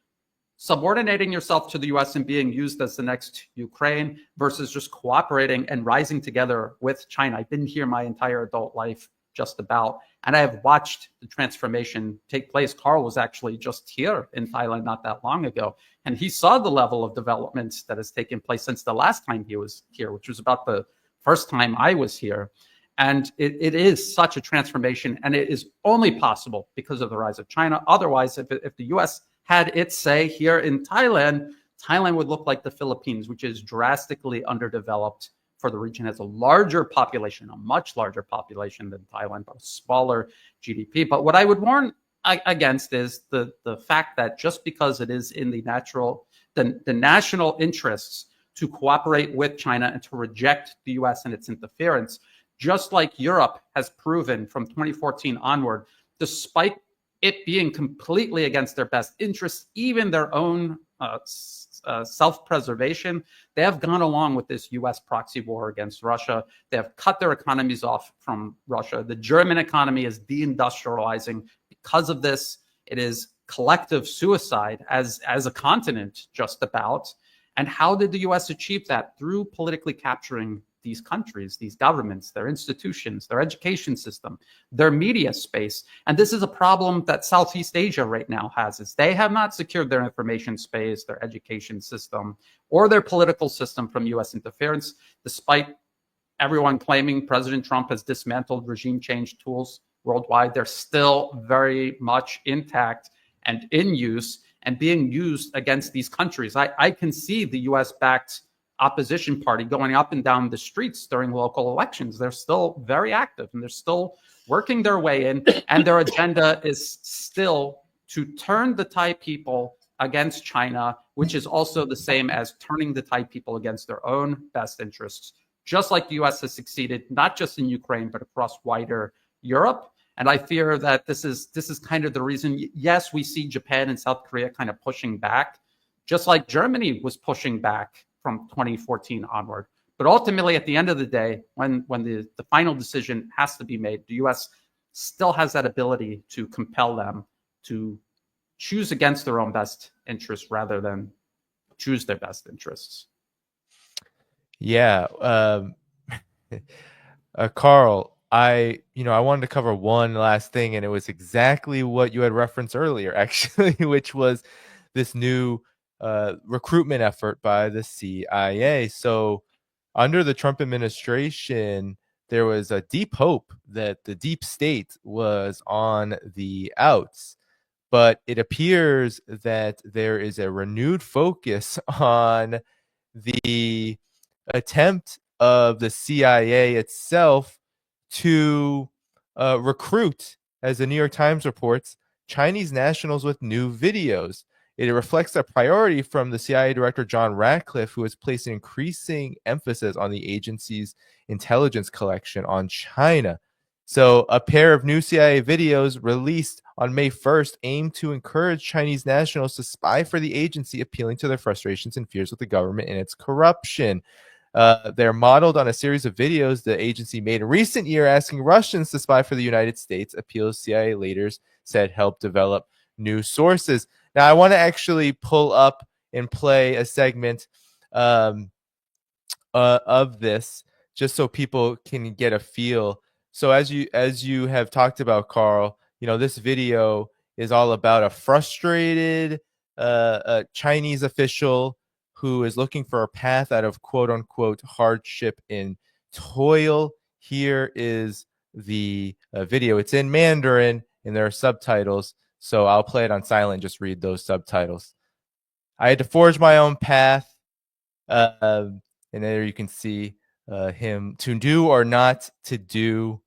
subordinating yourself to the U.S. and being used as the next Ukraine versus just cooperating and rising together with China. I've been here my entire adult life, just about, and I have watched the transformation take place. Carl was actually just here in Thailand not that long ago, and he saw the level of development that has taken place since the last time he was here, which was about the first time I was here. And it is such a transformation, and it is only possible because of the rise of China. Otherwise, if the U.S. had its say here in Thailand, Thailand would look like the Philippines, which is drastically underdeveloped for the region, has a larger population, a much larger population than Thailand, but a smaller GDP. But what I would warn against is the fact that just because it is in the national interests to cooperate with China and to reject the U.S. and its interference, just like Europe has proven from 2014 onward, despite it being completely against their best interests, even their own self-preservation, they have gone along with this U.S. proxy war against Russia. They have cut their economies off from Russia. The German economy is deindustrializing because of this. It is collective suicide as a continent, just about. And how did the U.S. achieve that? Through politically capturing these countries, these governments, their institutions, their education system, their media space. And this is a problem that Southeast Asia right now has, is they have not secured their information space, their education system, or their political system from U.S. interference, despite everyone claiming President Trump has dismantled regime change tools worldwide. They're still very much intact and in use and being used against these countries. I can see the U.S.-backed opposition party going up and down the streets during local elections. They're still very active and they're still working their way in, and their agenda is still to turn the Thai people against China, which is also the same as turning the Thai people against their own best interests, just like the U.S. has succeeded, not just in Ukraine, but across wider Europe. And I fear that this is kind of the reason. Yes, we see Japan and South Korea kind of pushing back, just like Germany was pushing back from 2014 onward. But ultimately, at the end of the day, when the final decision has to be made, the U.S. still has that ability to compel them to choose against their own best interests rather than choose their best interests. Yeah. Carl, I wanted to cover one last thing, and it was exactly what you had referenced earlier, actually, which was this new recruitment effort by the CIA. So under the Trump administration, there was a deep hope that the deep state was on the outs. But it appears that there is a renewed focus on the attempt of the CIA itself to recruit, as the New York Times reports, Chinese nationals with new videos. It reflects a priority from the CIA Director John Ratcliffe, who has placed increasing emphasis on the agency's intelligence collection on China. So, a pair of new CIA videos released on May 1st aim to encourage Chinese nationals to spy for the agency, appealing to their frustrations and fears with the government and its corruption. They're modeled on a series of videos the agency made in recent year asking Russians to spy for the United States, appeals CIA leaders said helped develop new sources. Now, I want to actually pull up and play a segment of this just so people can get a feel. So as you have talked about, Carl, this video is all about a frustrated a Chinese official who is looking for a path out of quote unquote hardship and toil. Here is the video. It's in Mandarin and there are subtitles. So I'll play it on silent, just read those subtitles. I had to forge my own path. And there you can see him to do or not to do.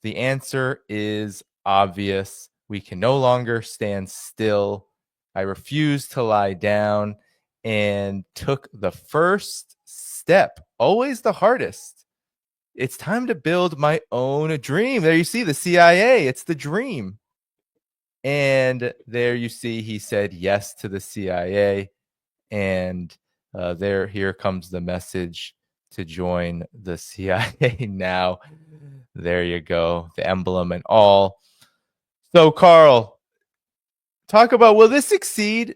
The answer is obvious. We can no longer stand still. I refused to lie down and took the first step, always the hardest. It's time to build my own dream. There you see the CIA. It's the dream. And there you see he said yes to the CIA. And here comes the message to join the CIA now. There you go, the emblem and all. So, Carl, talk about, will this succeed?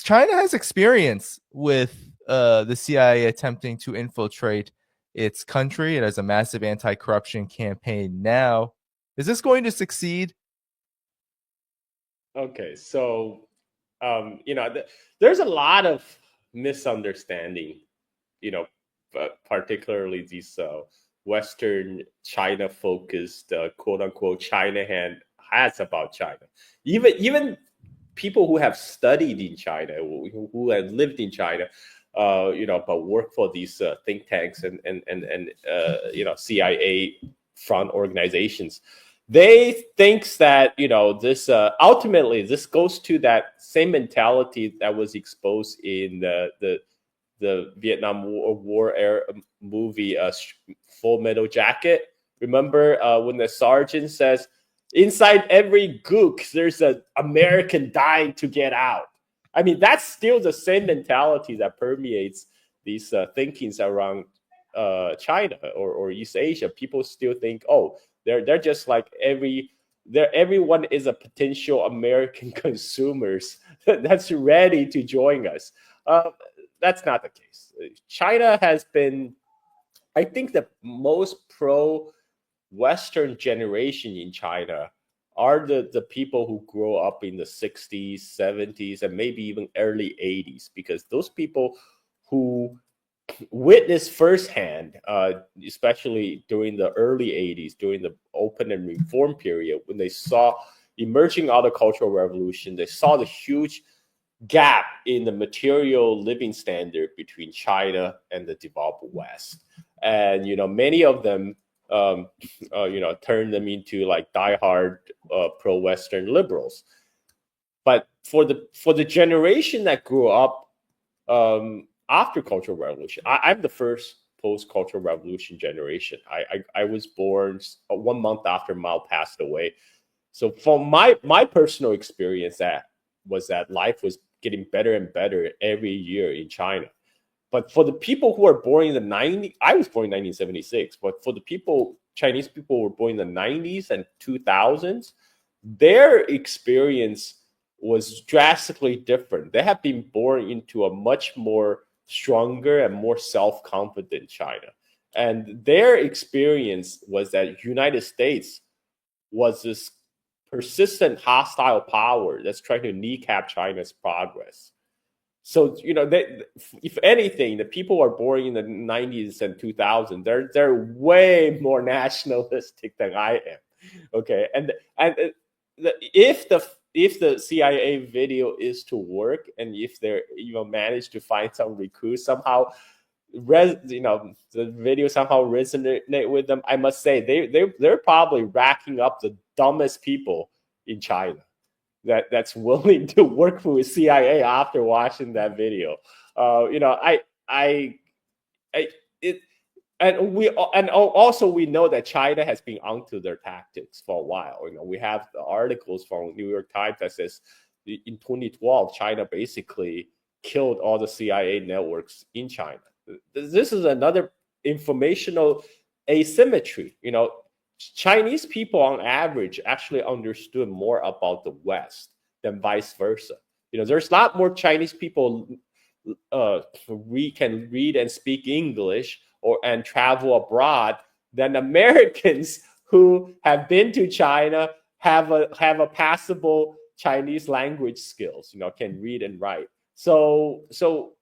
China has experience with the CIA attempting to infiltrate its country. It has a massive anti-corruption campaign now. Is this going to succeed? Okay, so there's a lot of misunderstanding, particularly these Western China-focused quote-unquote China hand has about China. Even people who have studied in China, who have lived in China, but work for these think tanks and CIA front organizations, they think that this ultimately this goes to that same mentality that was exposed in the Vietnam War era movie Full Metal Jacket. Remember when the sergeant says, inside every gook there's an American dying to get out. I mean, that's still the same mentality that permeates these thinkings around China or East Asia. People still think, oh, they're just like everyone is a potential American consumers that's ready to join us. That's not the case. China has been, I think, the most pro-Western generation in China are the people who grow up in the 60s, 70s, and maybe even early 80s, because those people who witnessed firsthand, especially during the early 80s, during the open and reform period, when they saw emerging out of Cultural Revolution, they saw the huge gap in the material living standard between China and the developed West. And, many of them, turned them into like diehard pro-Western liberals. But for the generation that grew up after Cultural Revolution, I'm the first post-Cultural Revolution generation. I was born 1 month after Mao passed away. So from my personal experience, that life was getting better and better every year in China. But for the people who are born in the 90s, I was born in 1976, but for the Chinese people who were born in the 90s and 2000s, their experience was drastically different. They have been born into a much more stronger and more self-confident China. And their experience was that United States was this persistent hostile power that's trying to kneecap China's progress. So, if anything, the people who are born in the 90s and 2000s, they're way more nationalistic than I am. Okay, and if the CIA video is to work, and if they're manage to find some recruits somehow, the video somehow resonate with them, I must say they're probably racking up the dumbest people in China. that's willing to work with CIA after watching that video. You know, it, and also we know that China has been onto their tactics for a while. You know, we have the articles from New York Times that says in 2012 China basically killed all the CIA networks in China. This is another informational asymmetry. You know, Chinese people on average actually understood more about the West than vice versa. You know, there's a lot more Chinese people can read and speak English and travel abroad than Americans who have been to China, have a passable Chinese language skills, you know, can read and write. So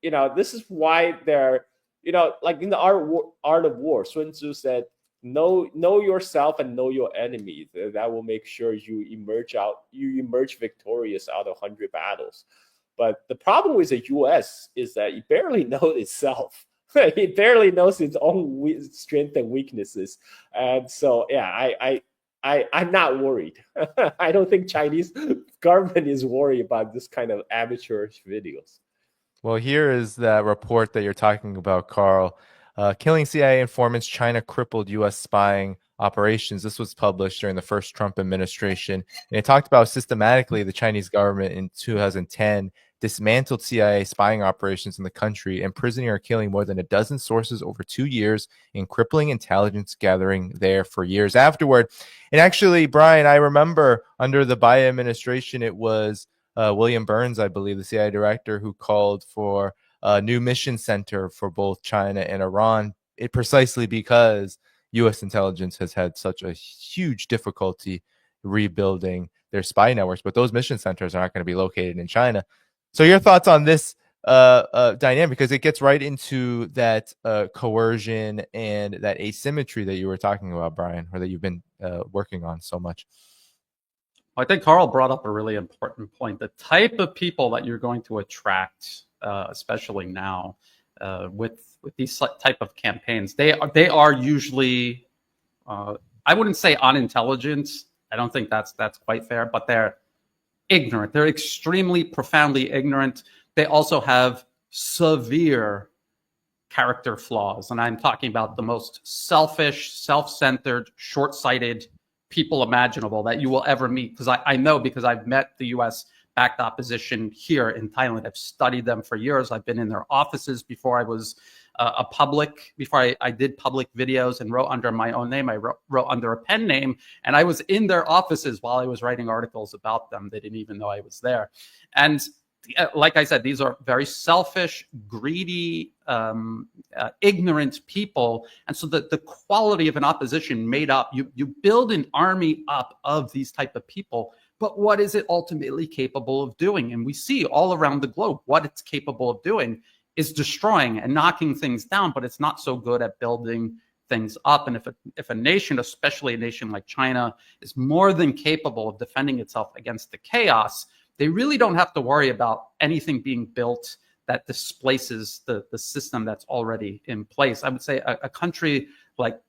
you know, this is why they're, you know, like in the art of war, Sun Tzu said, know yourself and know your enemies. That will make sure you emerge victorious out of 100 battles. But the problem with the U.S. is that it barely knows itself. It barely knows its own strengths and weaknesses. And so, yeah, I'm not worried. I don't think Chinese government is worried about this kind of amateurish videos. Well, here is that report that you're talking about, Carl. Killing CIA informants, China crippled U.S. spying operations. This was published during the first Trump administration. And it talked about systematically the Chinese government in 2010 dismantled CIA spying operations in the country, imprisoning or killing more than a dozen sources over 2 years, and crippling intelligence gathering there for years afterward. And actually, Brian, I remember under the Biden administration, it was William Burns, I believe, the CIA director, who called for a new mission center for both China and Iran, precisely because U.S. intelligence has had such a huge difficulty rebuilding their spy networks. But those mission centers are not going to be located in China. So your thoughts on this dynamic, because it gets right into that coercion and that asymmetry that you were talking about, Brian, or that you've been working on so much. I think Carl brought up a really important point. The type of people that you're going to attract, especially now, with these type of campaigns, they are usually, I wouldn't say unintelligent. I don't think that's quite fair, but they're ignorant. They're extremely profoundly ignorant. They also have severe character flaws, and I'm talking about the most selfish, self-centered, short-sighted people imaginable that you will ever meet. Because I know, because I've met the U.S.-backed opposition here in Thailand. I've studied them for years. I've been in their offices before I was before I did public videos and wrote under my own name. I wrote under a pen name, and I was in their offices while I was writing articles about them. They didn't even know I was there. And like I said, these are very selfish, greedy, ignorant people. And so the quality of an opposition made up, you build an army up of these type of people, but what is it ultimately capable of doing? And we see all around the globe what it's capable of doing is destroying and knocking things down, but it's not so good at building things up. And if a nation, especially a nation like China, is more than capable of defending itself against the chaos, they really don't have to worry about anything being built that displaces the system that's already in place. I would say a country like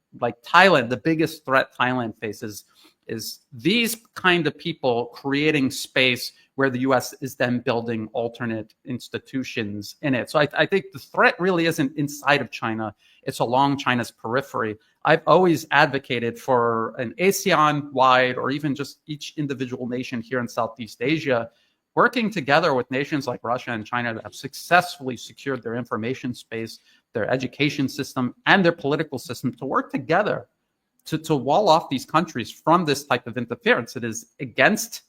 Thailand, the biggest threat Thailand faces is these kind of people creating space where the U.S. is then building alternate institutions in it. So I think the threat really isn't inside of China. It's along China's periphery. I've always advocated for an ASEAN-wide, or even just each individual nation here in Southeast Asia, working together with nations like Russia and China that have successfully secured their information space, their education system, and their political system, to work together to wall off these countries from this type of interference. It is against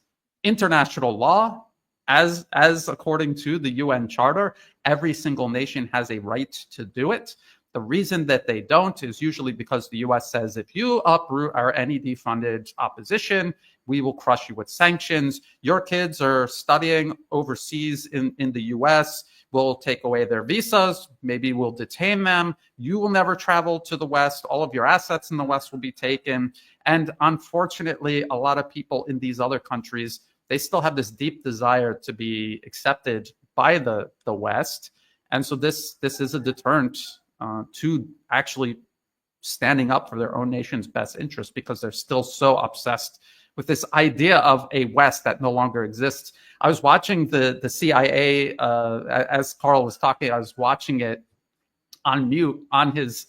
international law, as according to the UN Charter. Every single nation has a right to do it. The reason that they don't is usually because the U.S. says, if you uproot our NED-funded opposition, we will crush you with sanctions. Your kids are studying overseas in the U.S. We'll take away their visas. Maybe we'll detain them. You will never travel to the West. All of your assets in the West will be taken. And unfortunately, a lot of people in these other countries, they still have this deep desire to be accepted by the West. And so this is a deterrent to actually standing up for their own nation's best interest, because they're still so obsessed with this idea of a West that no longer exists. I was watching the CIA as Carl was talking. I was watching it on mute on his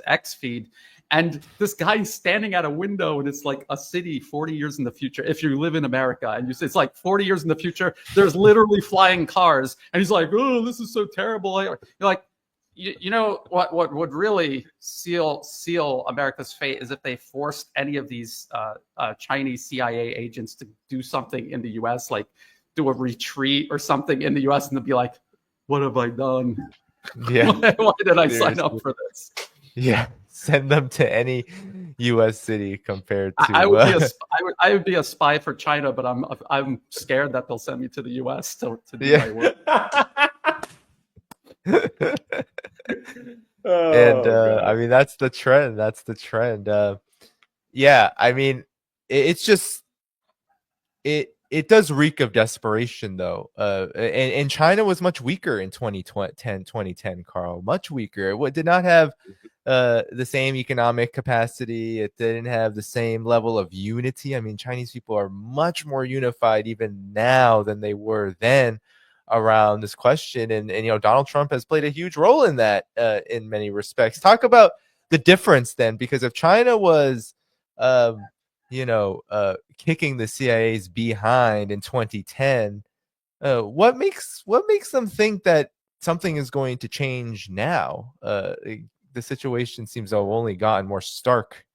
X feed, and this guy's standing at a window, and it's like a city 40 years in the future. If you live in America, and it's like 40 years in the future, there's literally flying cars, and he's like, "Oh, this is so terrible." You're like, you know what would really seal America's fate is if they forced any of these Chinese CIA agents to do something in the U.S., like do a retreat or something in the U.S., and to be like, "What have I done? Yeah. Why did I sign up for this?" Yeah, send them to any U.S. city compared to. I would be a spy for China, but I'm scared that they'll send me to the U.S. to do my work. And I mean, that's the trend. That's the trend. Yeah, I mean, it's just it does reek of desperation, though. And China was much weaker in 2010, Carl. Much weaker. It did not have the same economic capacity. It didn't have the same level of unity. I mean, Chinese people are much more unified even now than they were then around this question. And you know, Donald Trump has played a huge role in that in many respects. Talk about the difference then, because if China was kicking the CIA's behind in 2010, what makes them think that something is going to change now? The situation seems to have only gotten more stark.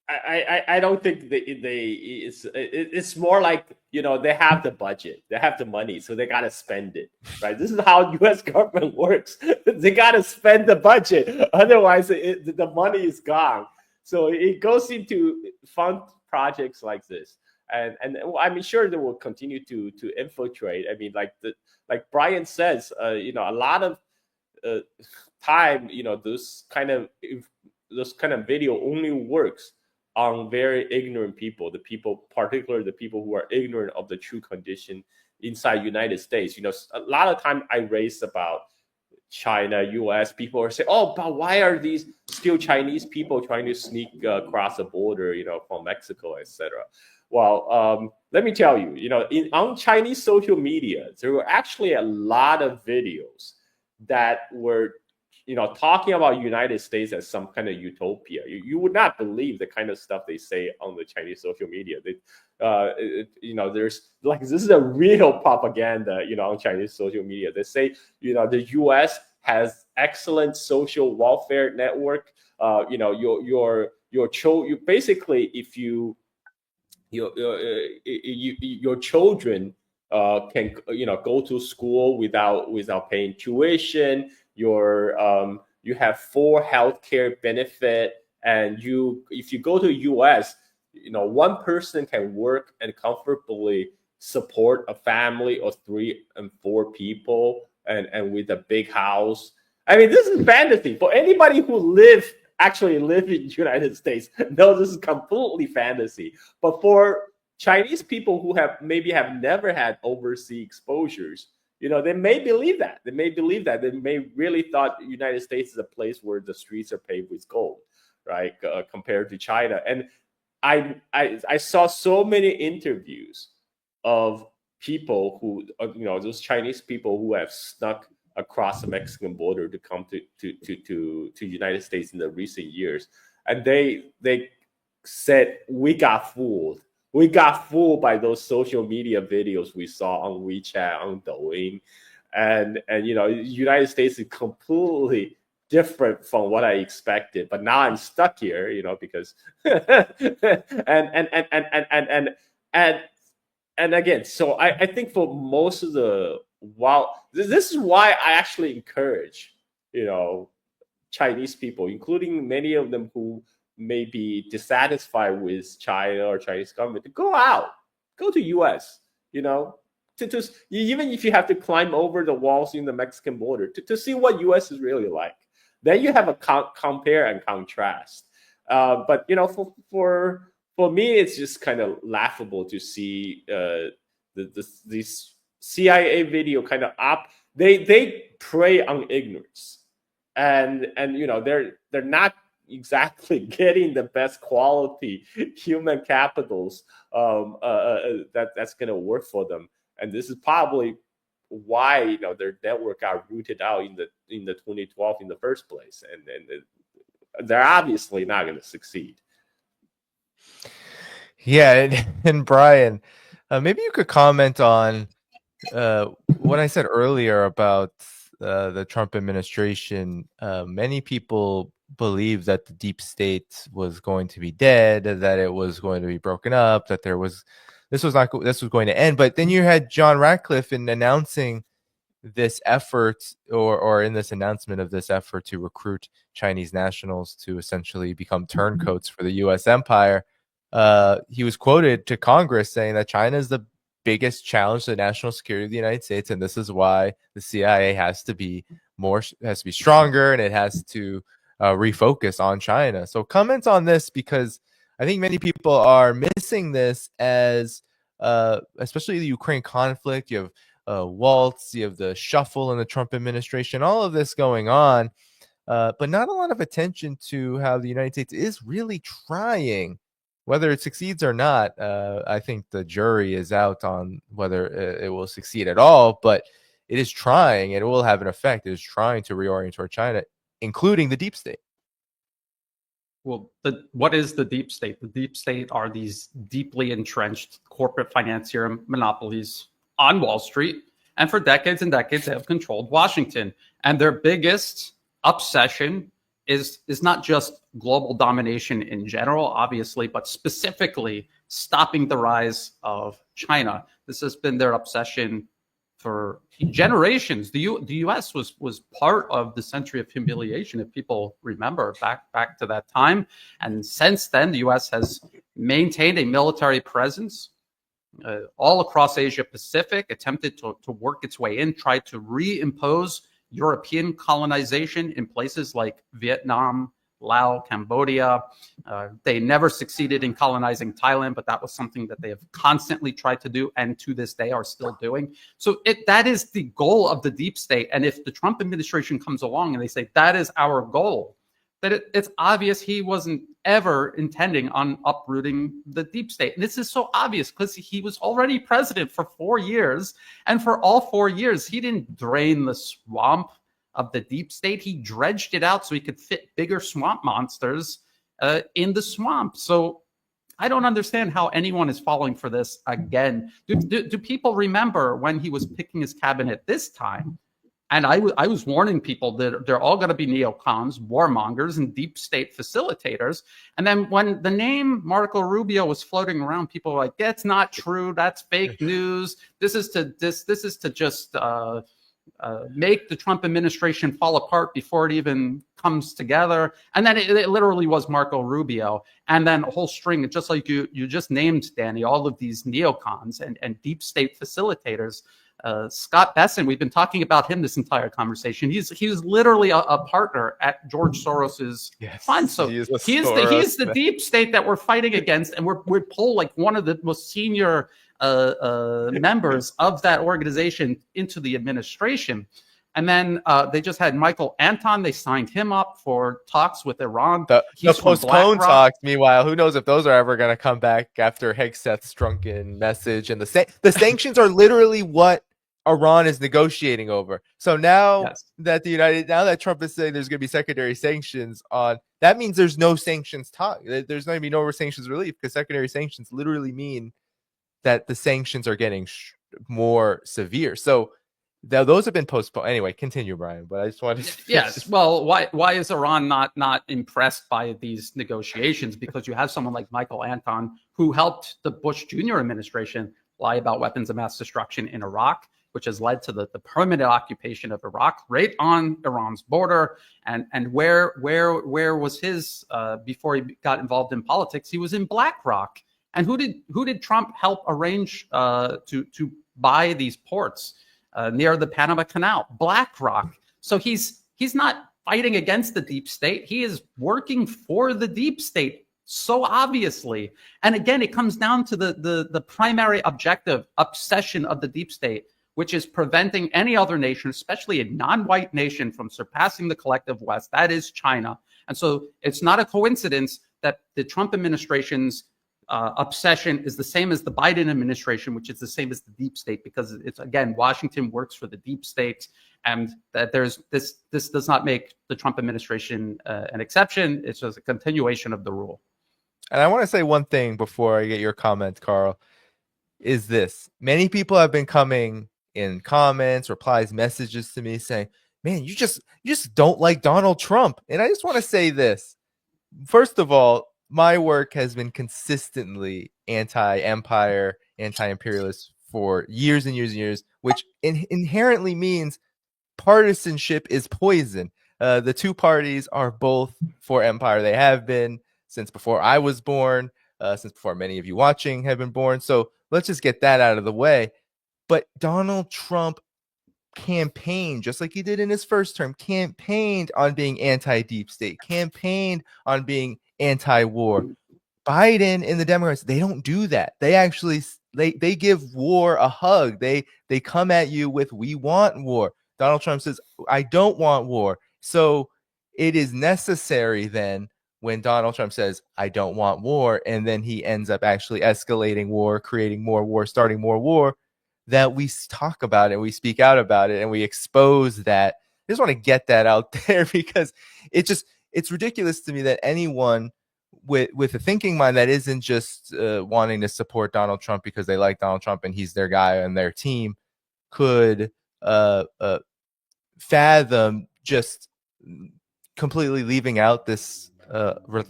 I don't think it's more like, you know, they have the budget, they have the money, so they got to spend it, right? This is how U.S. government works. They got to spend the budget, otherwise the money is gone. So it goes into fund projects like this, and I'm sure they will continue to infiltrate. I mean, like Brian says, you know, a lot of time, you know, those kind of video only works on very ignorant people, particularly the people who are ignorant of the true condition inside United States. You know, a lot of time I raise about China, US, people are saying, "Oh, but why are these still Chinese people trying to sneak across the border, you know, from Mexico, etc." Well, let me tell you, you know, on Chinese social media, there were actually a lot of videos that were, you know, talking about United States as some kind of utopia. You would not believe the kind of stuff they say on the Chinese social media. You know, there's like, this is a real propaganda, you know, on Chinese social media. They say, you know, the U.S. has excellent social welfare network. You know, your basically, if your children can, you know, go to school without paying tuition. You have full healthcare benefit, and if you go to U.S., you know, one person can work and comfortably support a family of 3 and 4 people, and with a big house. I mean, this is fantasy for anybody who actually live in the United States. No, this is completely fantasy. But for Chinese people who maybe have never had overseas exposures, you know, they may believe that. They may really thought the United States is a place where the streets are paved with gold, right? Compared to China. And I saw so many interviews of people who, you know, those Chinese people who have snuck across the Mexican border to come to United States in the recent years, and they said, we got fooled. We got fooled by those social media videos we saw on WeChat, on Douyin, and you know, United States is completely different from what I expected. But now I'm stuck here, you know, because and again, so I think for most of this is why I actually encourage, you know, Chinese people, including many of them who may be dissatisfied with China or Chinese government, to go out, go to U.S., you know, to even if you have to climb over the walls in the Mexican border to see what U.S. is really like. Then you have a compare and contrast. But you know, for me, it's just kind of laughable to see these CIA video kind of they prey on ignorance, and you know, they're not exactly getting the best quality human capitals that's going to work for them. And this is probably why their network got rooted out in the 2012 in the first place, and they're obviously not going to succeed. Yeah, and Brian, maybe you could comment on what I said earlier about the Trump administration. Many people believe that the deep state was going to be dead, that it was going to be broken up, that this was going to end. But then you had John Ratcliffe in announcing this effort, or in this announcement of this effort to recruit Chinese nationals to essentially become turncoats for the U.S. empire. He was quoted to Congress saying that China is the biggest challenge to the national security of the United States, and this is why the CIA has to be stronger, and it has to refocus on China. So comment on this, because I think many people are missing this as, especially the Ukraine conflict. You have Waltz, you have the shuffle in the Trump administration, all of this going on, but not a lot of attention to how the United States is really trying. Whether it succeeds or not, I think the jury is out on whether it will succeed at all, but it is trying, and it will have an effect. It is trying to reorient toward China, including the deep state. Well, what is the deep state? The deep state are these deeply entrenched corporate financier monopolies on Wall Street, and for decades and decades they have controlled Washington. And their biggest obsession is not just global domination in general, obviously, but specifically stopping the rise of China. This has been their obsession for generations. The U.S. was part of the century of humiliation, if people remember back to that time. And since then, the U.S. has maintained a military presence all across Asia Pacific, attempted to work its way in, tried to reimpose European colonization in places like Vietnam, Laos, Cambodia. They never succeeded in colonizing Thailand, but that was something that they have constantly tried to do, and to this day are still doing. So that is the goal of the deep state. And if the Trump administration comes along and they say that is our goal, that it's obvious he wasn't ever intending on uprooting the deep state. And this is so obvious because he was already president for 4 years. And for all 4 years, he didn't drain the swamp of the deep state. He dredged it out so he could fit bigger swamp monsters in the swamp. So I don't understand how anyone is falling for this again. Do people remember when he was picking his cabinet this time? And I was warning people that they're all going to be neocons, warmongers, and deep state facilitators. And then when the name Marco Rubio was floating around, people were like, "That's not true. That's fake news. This is to just make the Trump administration fall apart before it even comes together." And then it literally was Marco Rubio, and then a whole string, just like you just named, Danny, all of these neocons and deep state facilitators. Scott Besson, we've been talking about him this entire conversation. He was literally a partner at George Soros's fund. So he's the deep state that we're fighting against, and we pull like one of the most senior members of that organization into the administration. And then they just had Michael Anton. They signed him up for talks with Iran. The postponed talks, meanwhile, who knows if those are ever going to come back after Hegseth's drunken message. And the sanctions are literally what Iran is negotiating over. So now that Trump is saying there's going to be secondary sanctions on, that means there's no sanctions talk. There's going to be no sanctions relief, because secondary sanctions literally mean that the sanctions are getting more severe. So those have been postponed. Anyway, continue, Brian. But I just wanted to... Yes. Well, why is Iran not impressed by these negotiations? Because you have someone like Michael Anton, who helped the Bush Jr. administration lie about weapons of mass destruction in Iraq, which has led to the permanent occupation of Iraq right on Iran's border. And where was his before he got involved in politics? He was in BlackRock. And who did Trump help arrange to buy these ports near the Panama Canal? BlackRock. So he's not fighting against the deep state. He is working for the deep state, so obviously. And again, it comes down to the primary obsession of the deep state, which is preventing any other nation, especially a non-white nation, from surpassing the collective West. That is China. And so it's not a coincidence that the Trump administration's obsession is the same as the Biden administration, which is the same as the deep state, because it's, again, Washington works for the deep state, and that this does not make the Trump administration an exception. It's just a continuation of the rule. And I want to say one thing before I get your comment, Carl, is this. Many people have been coming in comments, replies, messages to me saying, man, you just don't like Donald Trump. And I just want to say this. First of all, my work has been consistently anti-empire, anti-imperialist for years and years and years, which inherently means partisanship is poison. The two parties are both for empire. They have been since before I was born, since before many of you watching have been born. So let's just get that out of the way. But Donald Trump campaigned, just like he did in his first term, campaigned on being anti-deep state, campaigned on being anti-war. Biden and the Democrats, they don't do that. They actually they give war a hug. They come at you with, we want war. Donald Trump says, I don't want war. So it is necessary then, when Donald Trump says, I don't want war, and then he ends up actually escalating war, creating more war, starting more war, that we talk about it, we speak out about it, and we expose that. I just want to get that out there, because it's ridiculous to me that anyone with a thinking mind that isn't just wanting to support Donald Trump because they like Donald Trump and he's their guy and their team could fathom just completely leaving out this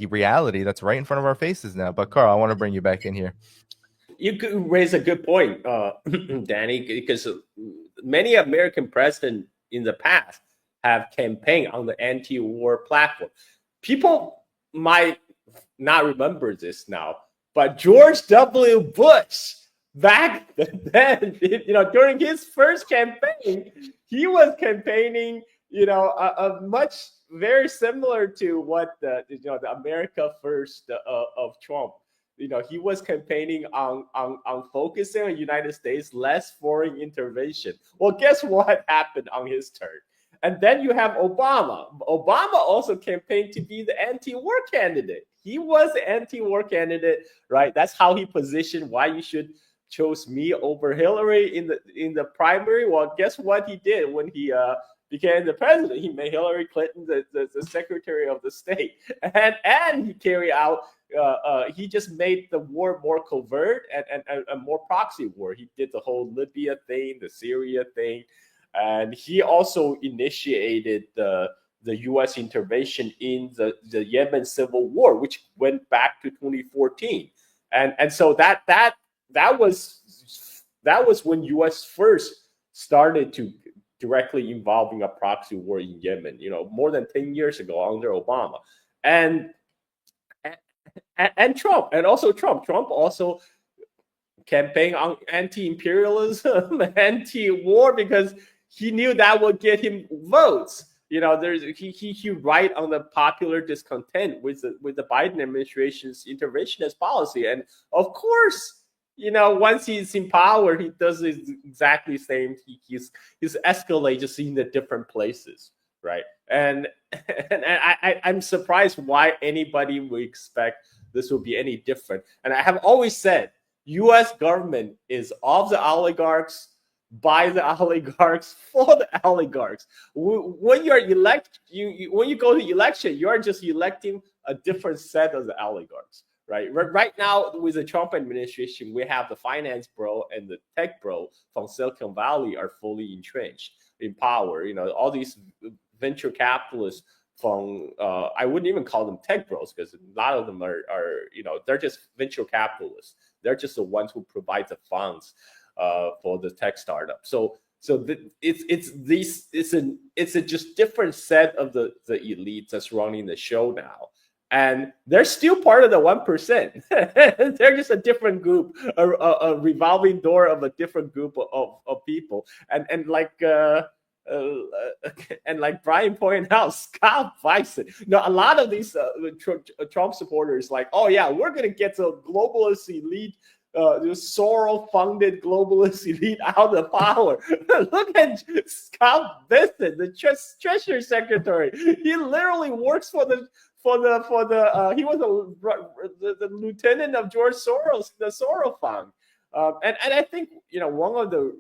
reality that's right in front of our faces now. But Carl, I want to bring you back in here. You could raise a good point, Danny, because many American presidents in the past have campaigned on the anti-war platform. People might not remember this now, but George W. Bush, back then, during his first campaign, he was campaigning, a much very similar to what the America First of Trump. He was campaigning on focusing on the United States, less foreign intervention. Well, guess what happened on his turn? And then you have Obama. Obama also campaigned to be the anti-war candidate. He was the anti-war candidate, right? That's how he positioned why you should choose me over Hillary in the primary. Well, guess what he did when he became the president? He made Hillary Clinton the Secretary of the State, and he carried out. He just made the war more covert and more proxy war. He did the whole Libya thing, the Syria thing, and he also initiated the U.S. intervention in the Yemen civil war, which went back to 2014, and so that was when U.S. first started to directly involving a proxy war in Yemen. More than 10 years ago under Obama, and Trump, and also Trump also campaigned on anti-imperialism, anti-war, because he knew that would get him votes. He ride on the popular discontent with the Biden administration's interventionist policy, and of course, once he's in power, he does exactly the same. He's escalate just in the different places, right? And I'm surprised why anybody would expect this will be any different. And I have always said, U.S. government is of the oligarchs, by the oligarchs, for the oligarchs. When you're when you go to election, you're just electing a different set of the oligarchs, right? Right now, with the Trump administration, we have the finance bro and the tech bro from Silicon Valley are fully entrenched in power. All these venture capitalists from I wouldn't even call them tech bros, because a lot of them are they're just venture capitalists. They're just the ones who provide the funds for the tech startup. So it's a just different set of the elites that's running the show now, and they're still part of the 1%. They're just a different group, a revolving door of a different group of people, and like Brian pointed out, Scott Bison. A lot of these Trump supporters like, oh yeah, we're gonna get the globalist elite, the Soros-funded globalist elite out of power. Look at Scott Bison, the Treasury Secretary. He literally works for he was the lieutenant of George Soros, the Soros Fund. And I think, one of the,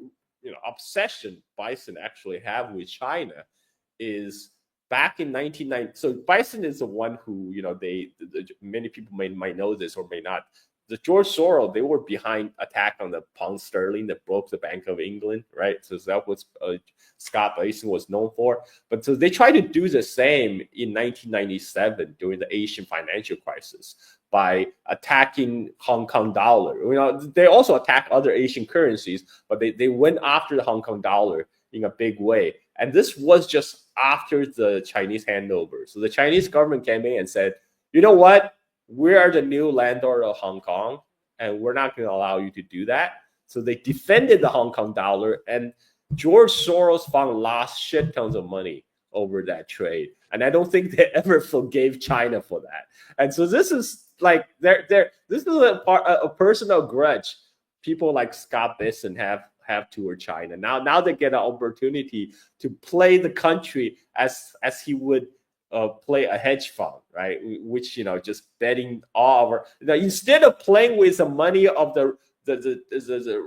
obsession Bison actually have with China is back in 1990. So Bison is the one who, many people might know this or may not. The George Soros, they were behind attack on the pound sterling that broke the Bank of England, right? So that was Scott Bison was known for. But so they tried to do the same in 1997 during the Asian financial crisis by attacking Hong Kong dollar. They also attack other Asian currencies, but they went after the Hong Kong dollar in a big way. And this was just after the Chinese handover. So the Chinese government came in and said, you know what? We are the new landlord of Hong Kong, and we're not going to allow you to do that. So they defended the Hong Kong dollar, and George Soros Fund lost shit tons of money over that trade. And I don't think they ever forgave China for that. And so this is like this is a personal grudge people like Scott Bison have toward China. Now they get an opportunity to play the country as he would play a hedge fund, right? Which, just betting all over. Instead of playing with the money of the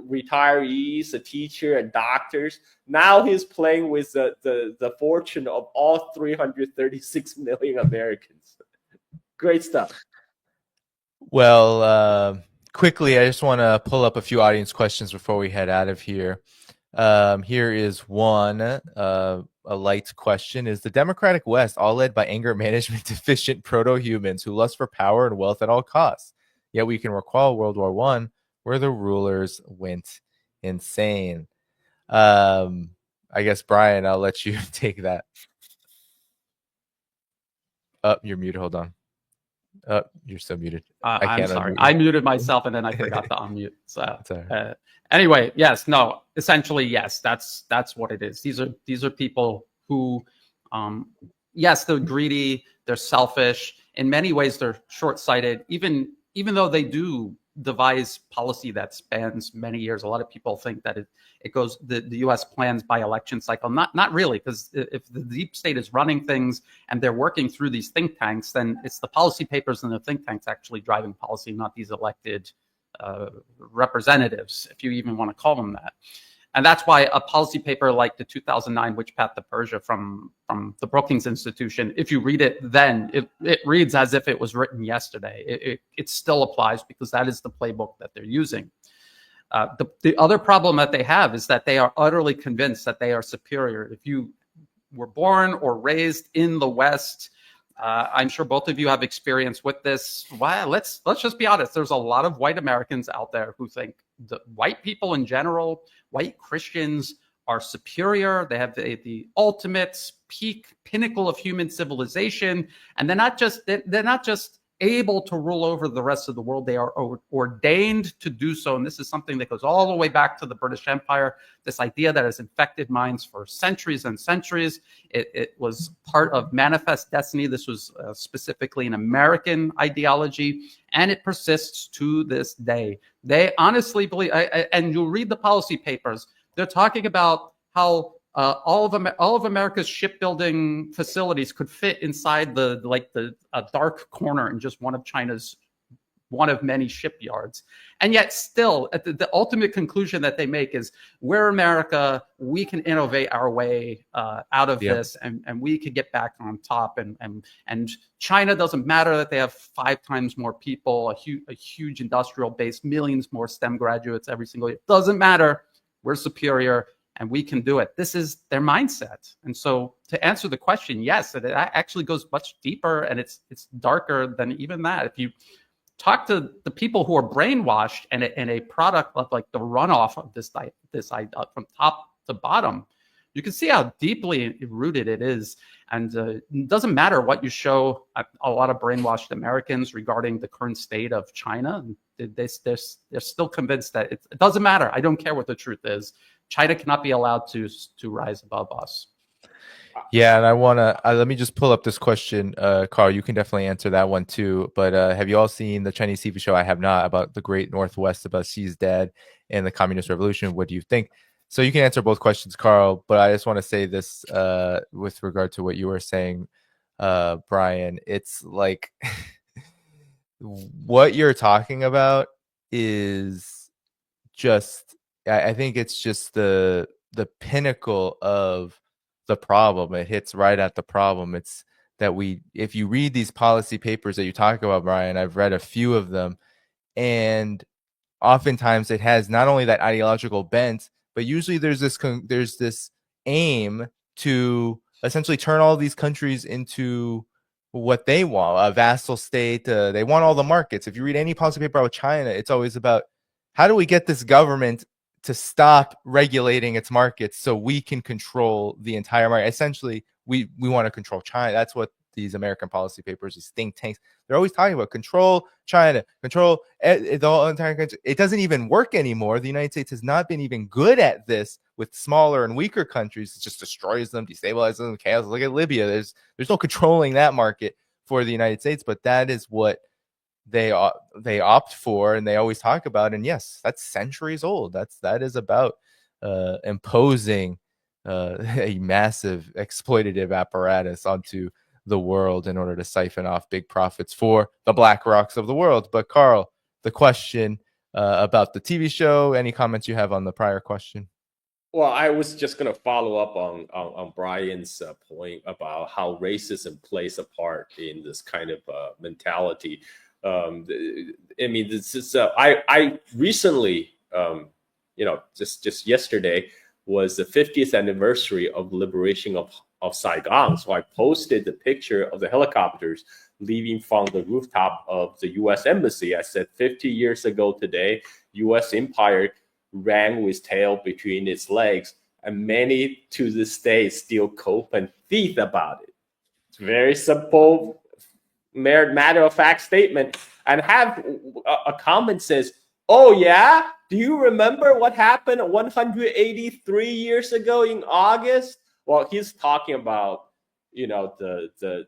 retirees, the teacher and doctors, now he's playing with the fortune of all 336 million Americans. Great stuff. Well, quickly, I just want to pull up a few audience questions before we head out of here. Here is one, a light question. Is the Democratic West all led by anger management deficient proto-humans who lust for power and wealth at all costs? Yet we can recall World War I, where the rulers went insane. I guess, Brian, I'll let you take that. You're muted. Hold on. You're still muted. I'm sorry. I muted myself and then I forgot to unmute. So anyway, yes, no, essentially, yes, that's what it is. These are people who, yes, they're greedy, they're selfish. In many ways, they're short-sighted, even though they do devise policy that spans many years. A lot of people think that it goes the U.S. plans by election cycle. Not really, because if the deep state is running things and they're working through these think tanks, then it's the policy papers and the think tanks actually driving policy, not these elected representatives, if you even want to call them that. And that's why a policy paper like the 2009 Which Path to Persia from the Brookings Institution, if you read it then, it reads as if it was written yesterday. It still applies because that is the playbook that they're using. The other problem that they have is that they are utterly convinced that they are superior. If you were born or raised in the West, I'm sure both of you have experience with this. Well, let's just be honest. There's a lot of white Americans out there who think the white people in general, white Christians, are superior. They have the ultimate pinnacle of human civilization, and they're not just able to rule over the rest of the world. They are ordained to do so. And this is something that goes all the way back to the British Empire, this idea that has infected minds for centuries and centuries. It was part of manifest destiny. This was specifically an American ideology, and it persists to this day. They honestly believe, and you'll read the policy papers, they're talking about how all of America's shipbuilding facilities could fit inside the dark corner in just one of many shipyards. And yet still, the ultimate conclusion that they make is, we're America, we can innovate our way out of this, and we could get back on top. And China doesn't matter that they have 5 times more people, a huge industrial base, millions more STEM graduates every single year. Doesn't matter. We're superior. And we can do it. This is their mindset. And so to answer the question, yes, it actually goes much deeper, and it's darker than even that. If you talk to the people who are brainwashed and a product of like the runoff of this from top to bottom, you can see how deeply rooted it is. And it doesn't matter what you show a lot of brainwashed Americans regarding the current state of China. They're still convinced that it doesn't matter. I don't care what the truth is. China cannot be allowed to rise above us. Yeah, and I want to let me just pull up this question, Carl. You can definitely answer that one too. But have you all seen the Chinese TV show? I have not, about the Great Northwest, about Xi's dad and the Communist Revolution. What do you think? So you can answer both questions, Carl. But I just want to say this with regard to what you were saying. Brian. It's like what you're talking about is just, I think it's just the pinnacle of the problem. It hits right at the problem. It's that if you read these policy papers that you talk about, Brian, I've read a few of them, and oftentimes it has not only that ideological bent, but usually there's this aim to essentially turn all these countries into what they want, a vassal state. They want all the markets. If you read any policy paper about China, it's always about how do we get this government to stop regulating its markets so we can control the entire market. Essentially, we want to control China. That's what these American policy papers, these think tanks, they're always talking about: control China, control the whole entire country. It doesn't even work anymore. The United States has not been even good at this with smaller and weaker countries. It just destroys them, destabilizes them, chaos. Look at Libya. There's no controlling that market for the United States, but that is what they opt for, and they always talk about. And yes, that's centuries old. That is about imposing a massive exploitative apparatus onto the world in order to siphon off big profits for the BlackRocks of the world. But Carl, the question about the TV show, any comments you have on the prior question? Well, I was just going to follow up on Brian's point about how racism plays a part in this kind of mentality. I mean, this is I recently, just yesterday was the 50th anniversary of the liberation of Saigon. So I posted the picture of the helicopters leaving from the rooftop of the U.S. Embassy. I said 50 years ago today, U.S. empire ran with tail between its legs, and many to this day still cope and think about it. It's very simple, matter-of-fact statement. And have a comment says, oh yeah, do you remember what happened 183 years ago in August? Well, he's talking about, the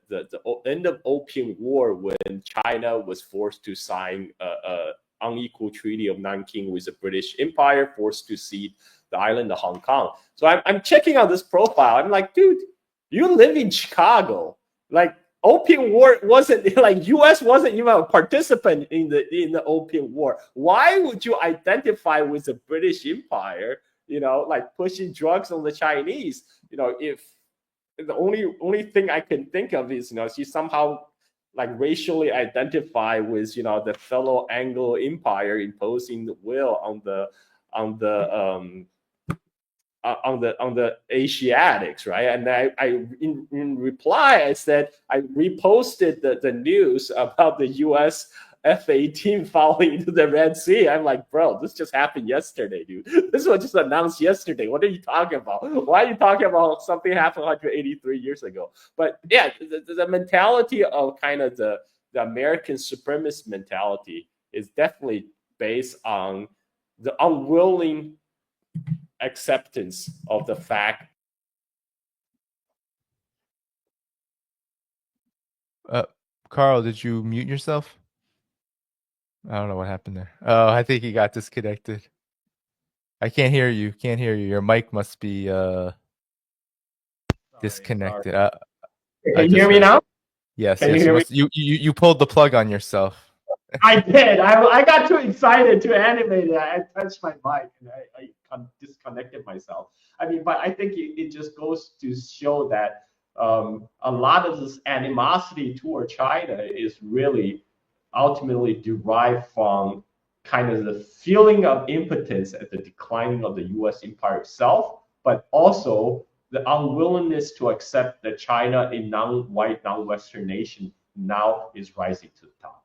end of Opium War, when China was forced to sign a unequal Treaty of Nanking with the British Empire, forced to cede the island of Hong Kong. So I'm checking out this profile. I'm like, dude, you live in Chicago. Like, Opium War wasn't, like, U.S. wasn't even a participant in the Opium War. Why would you identify with the British Empire? Like pushing drugs on the Chinese. If the only thing I can think of is, she somehow like racially identify with, the fellow Anglo Empire imposing the will on the Asiatics, right? And I in reply, I said I reposted the news about the U.S. F-18 falling into the Red Sea. I'm like, bro, this just happened yesterday, dude. This was just announced yesterday. What are you talking about? Why are you talking about something happened 183 years ago? But yeah, the mentality of kind of the American supremacist mentality is definitely based on the unwilling acceptance of the fact. Carl, did you mute yourself? I don't know what happened there. Oh, I think he got disconnected. I can't hear you. Can't hear you. Your mic must be disconnected. Can you hear me now? Yes. You pulled the plug on yourself. I did. I got too excited to animate it. I touched my mic and I disconnected myself. I mean, but I think it just goes to show that a lot of this animosity toward China is really ultimately derived from kind of the feeling of impotence at the declining of the U.S. empire itself, but also the unwillingness to accept that China, a non-white, non-Western nation, now is rising to the top.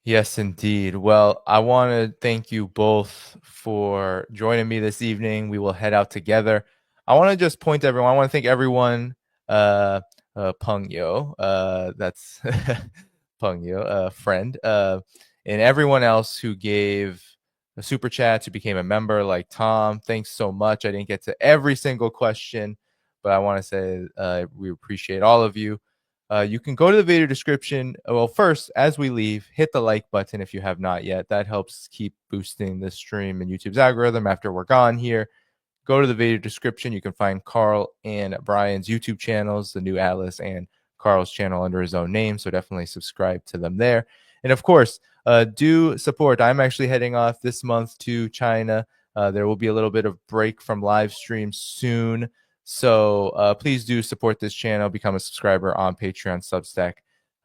Yes, indeed. Well, I want to thank you both for joining me this evening. We will head out together. I want to just point to everyone. I want to thank everyone. Peng Yo, that's Peng Yo, friend, and everyone else who gave a super chat, who became a member, like Tom. Thanks so much. I didn't get to every single question, but I want to say we appreciate all of you. You can go to the video description. Well, first, as we leave, hit the like button if you have not yet. That helps keep boosting the stream and YouTube's algorithm after we're gone here. go to the video description. You can find Carl and Brian's YouTube channels, the new Atlas and Carl's channel under his own name. So definitely subscribe to them there. And of course, do support. I'm actually heading off this month to China. There will be a little bit of break from live streams soon. So please do support this channel. Become a subscriber on Patreon, Substack,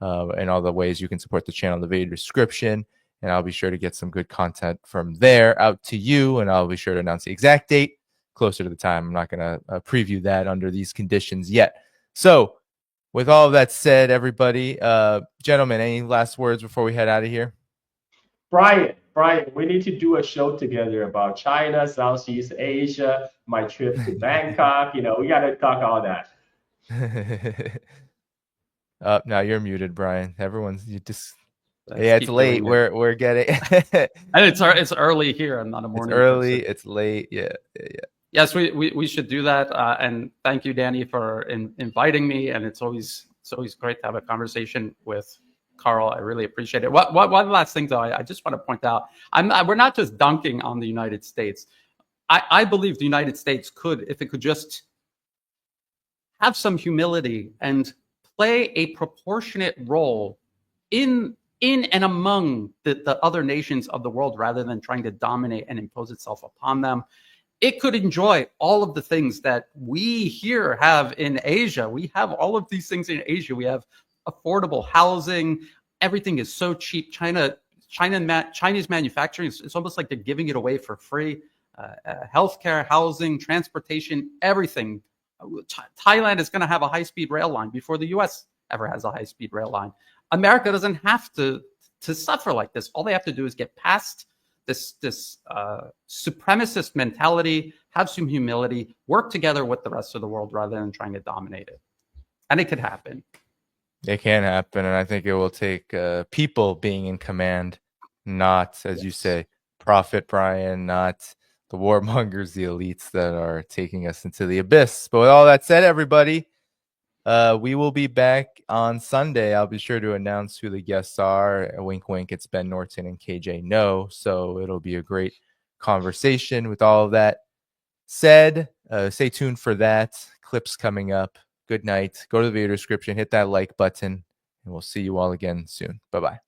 and all the ways you can support the channel in the video description. And I'll be sure to get some good content from there out to you. And I'll be sure to announce the exact date closer to the time. I'm not going to preview that under these conditions yet. So with all of that said, everybody, gentlemen, any last words before we head out of here? Brian, we need to do a show together about China, Southeast Asia, my trip to Bangkok. You know, we got to talk all that. Now you're muted, Brian. You just... Let's yeah, it's keep late. doing it. We're getting And it's early here. I'm not a morning. It's early. person. It's late. Yeah. Yes, we should do that. And thank you, Danny, for inviting me. And it's always great to have a conversation with Carl. I really appreciate it. One last thing, though, I just want to point out: we're not just dunking on the United States. I believe the United States could, if it could just have some humility and play a proportionate role in and among the other nations of the world, rather than trying to dominate and impose itself upon them. It could enjoy all of the things that we here have in Asia. We have all of these things in Asia. We have affordable housing. Everything is so cheap. Chinese manufacturing, it's almost like they're giving it away for free. Healthcare, housing, transportation, everything. Thailand is going to have a high-speed rail line before the U.S. ever has a high-speed rail line. America doesn't have to suffer like this. All they have to do is get past this supremacist mentality, have some humility, work together with the rest of the world rather than trying to dominate it. And it could happen. It can happen, and I think it will take people being in command, not, as you say, profit, Brian, not the warmongers, the elites that are taking us into the abyss. But with all that said, everybody, we will be back on Sunday. I'll be sure to announce who the guests are. Wink, wink. It's Ben Norton and KJ No. So it'll be a great conversation. With all of that said, stay tuned for that. Clips coming up. Good night. Go to the video description, hit that like button, and we'll see you all again soon. Bye-bye.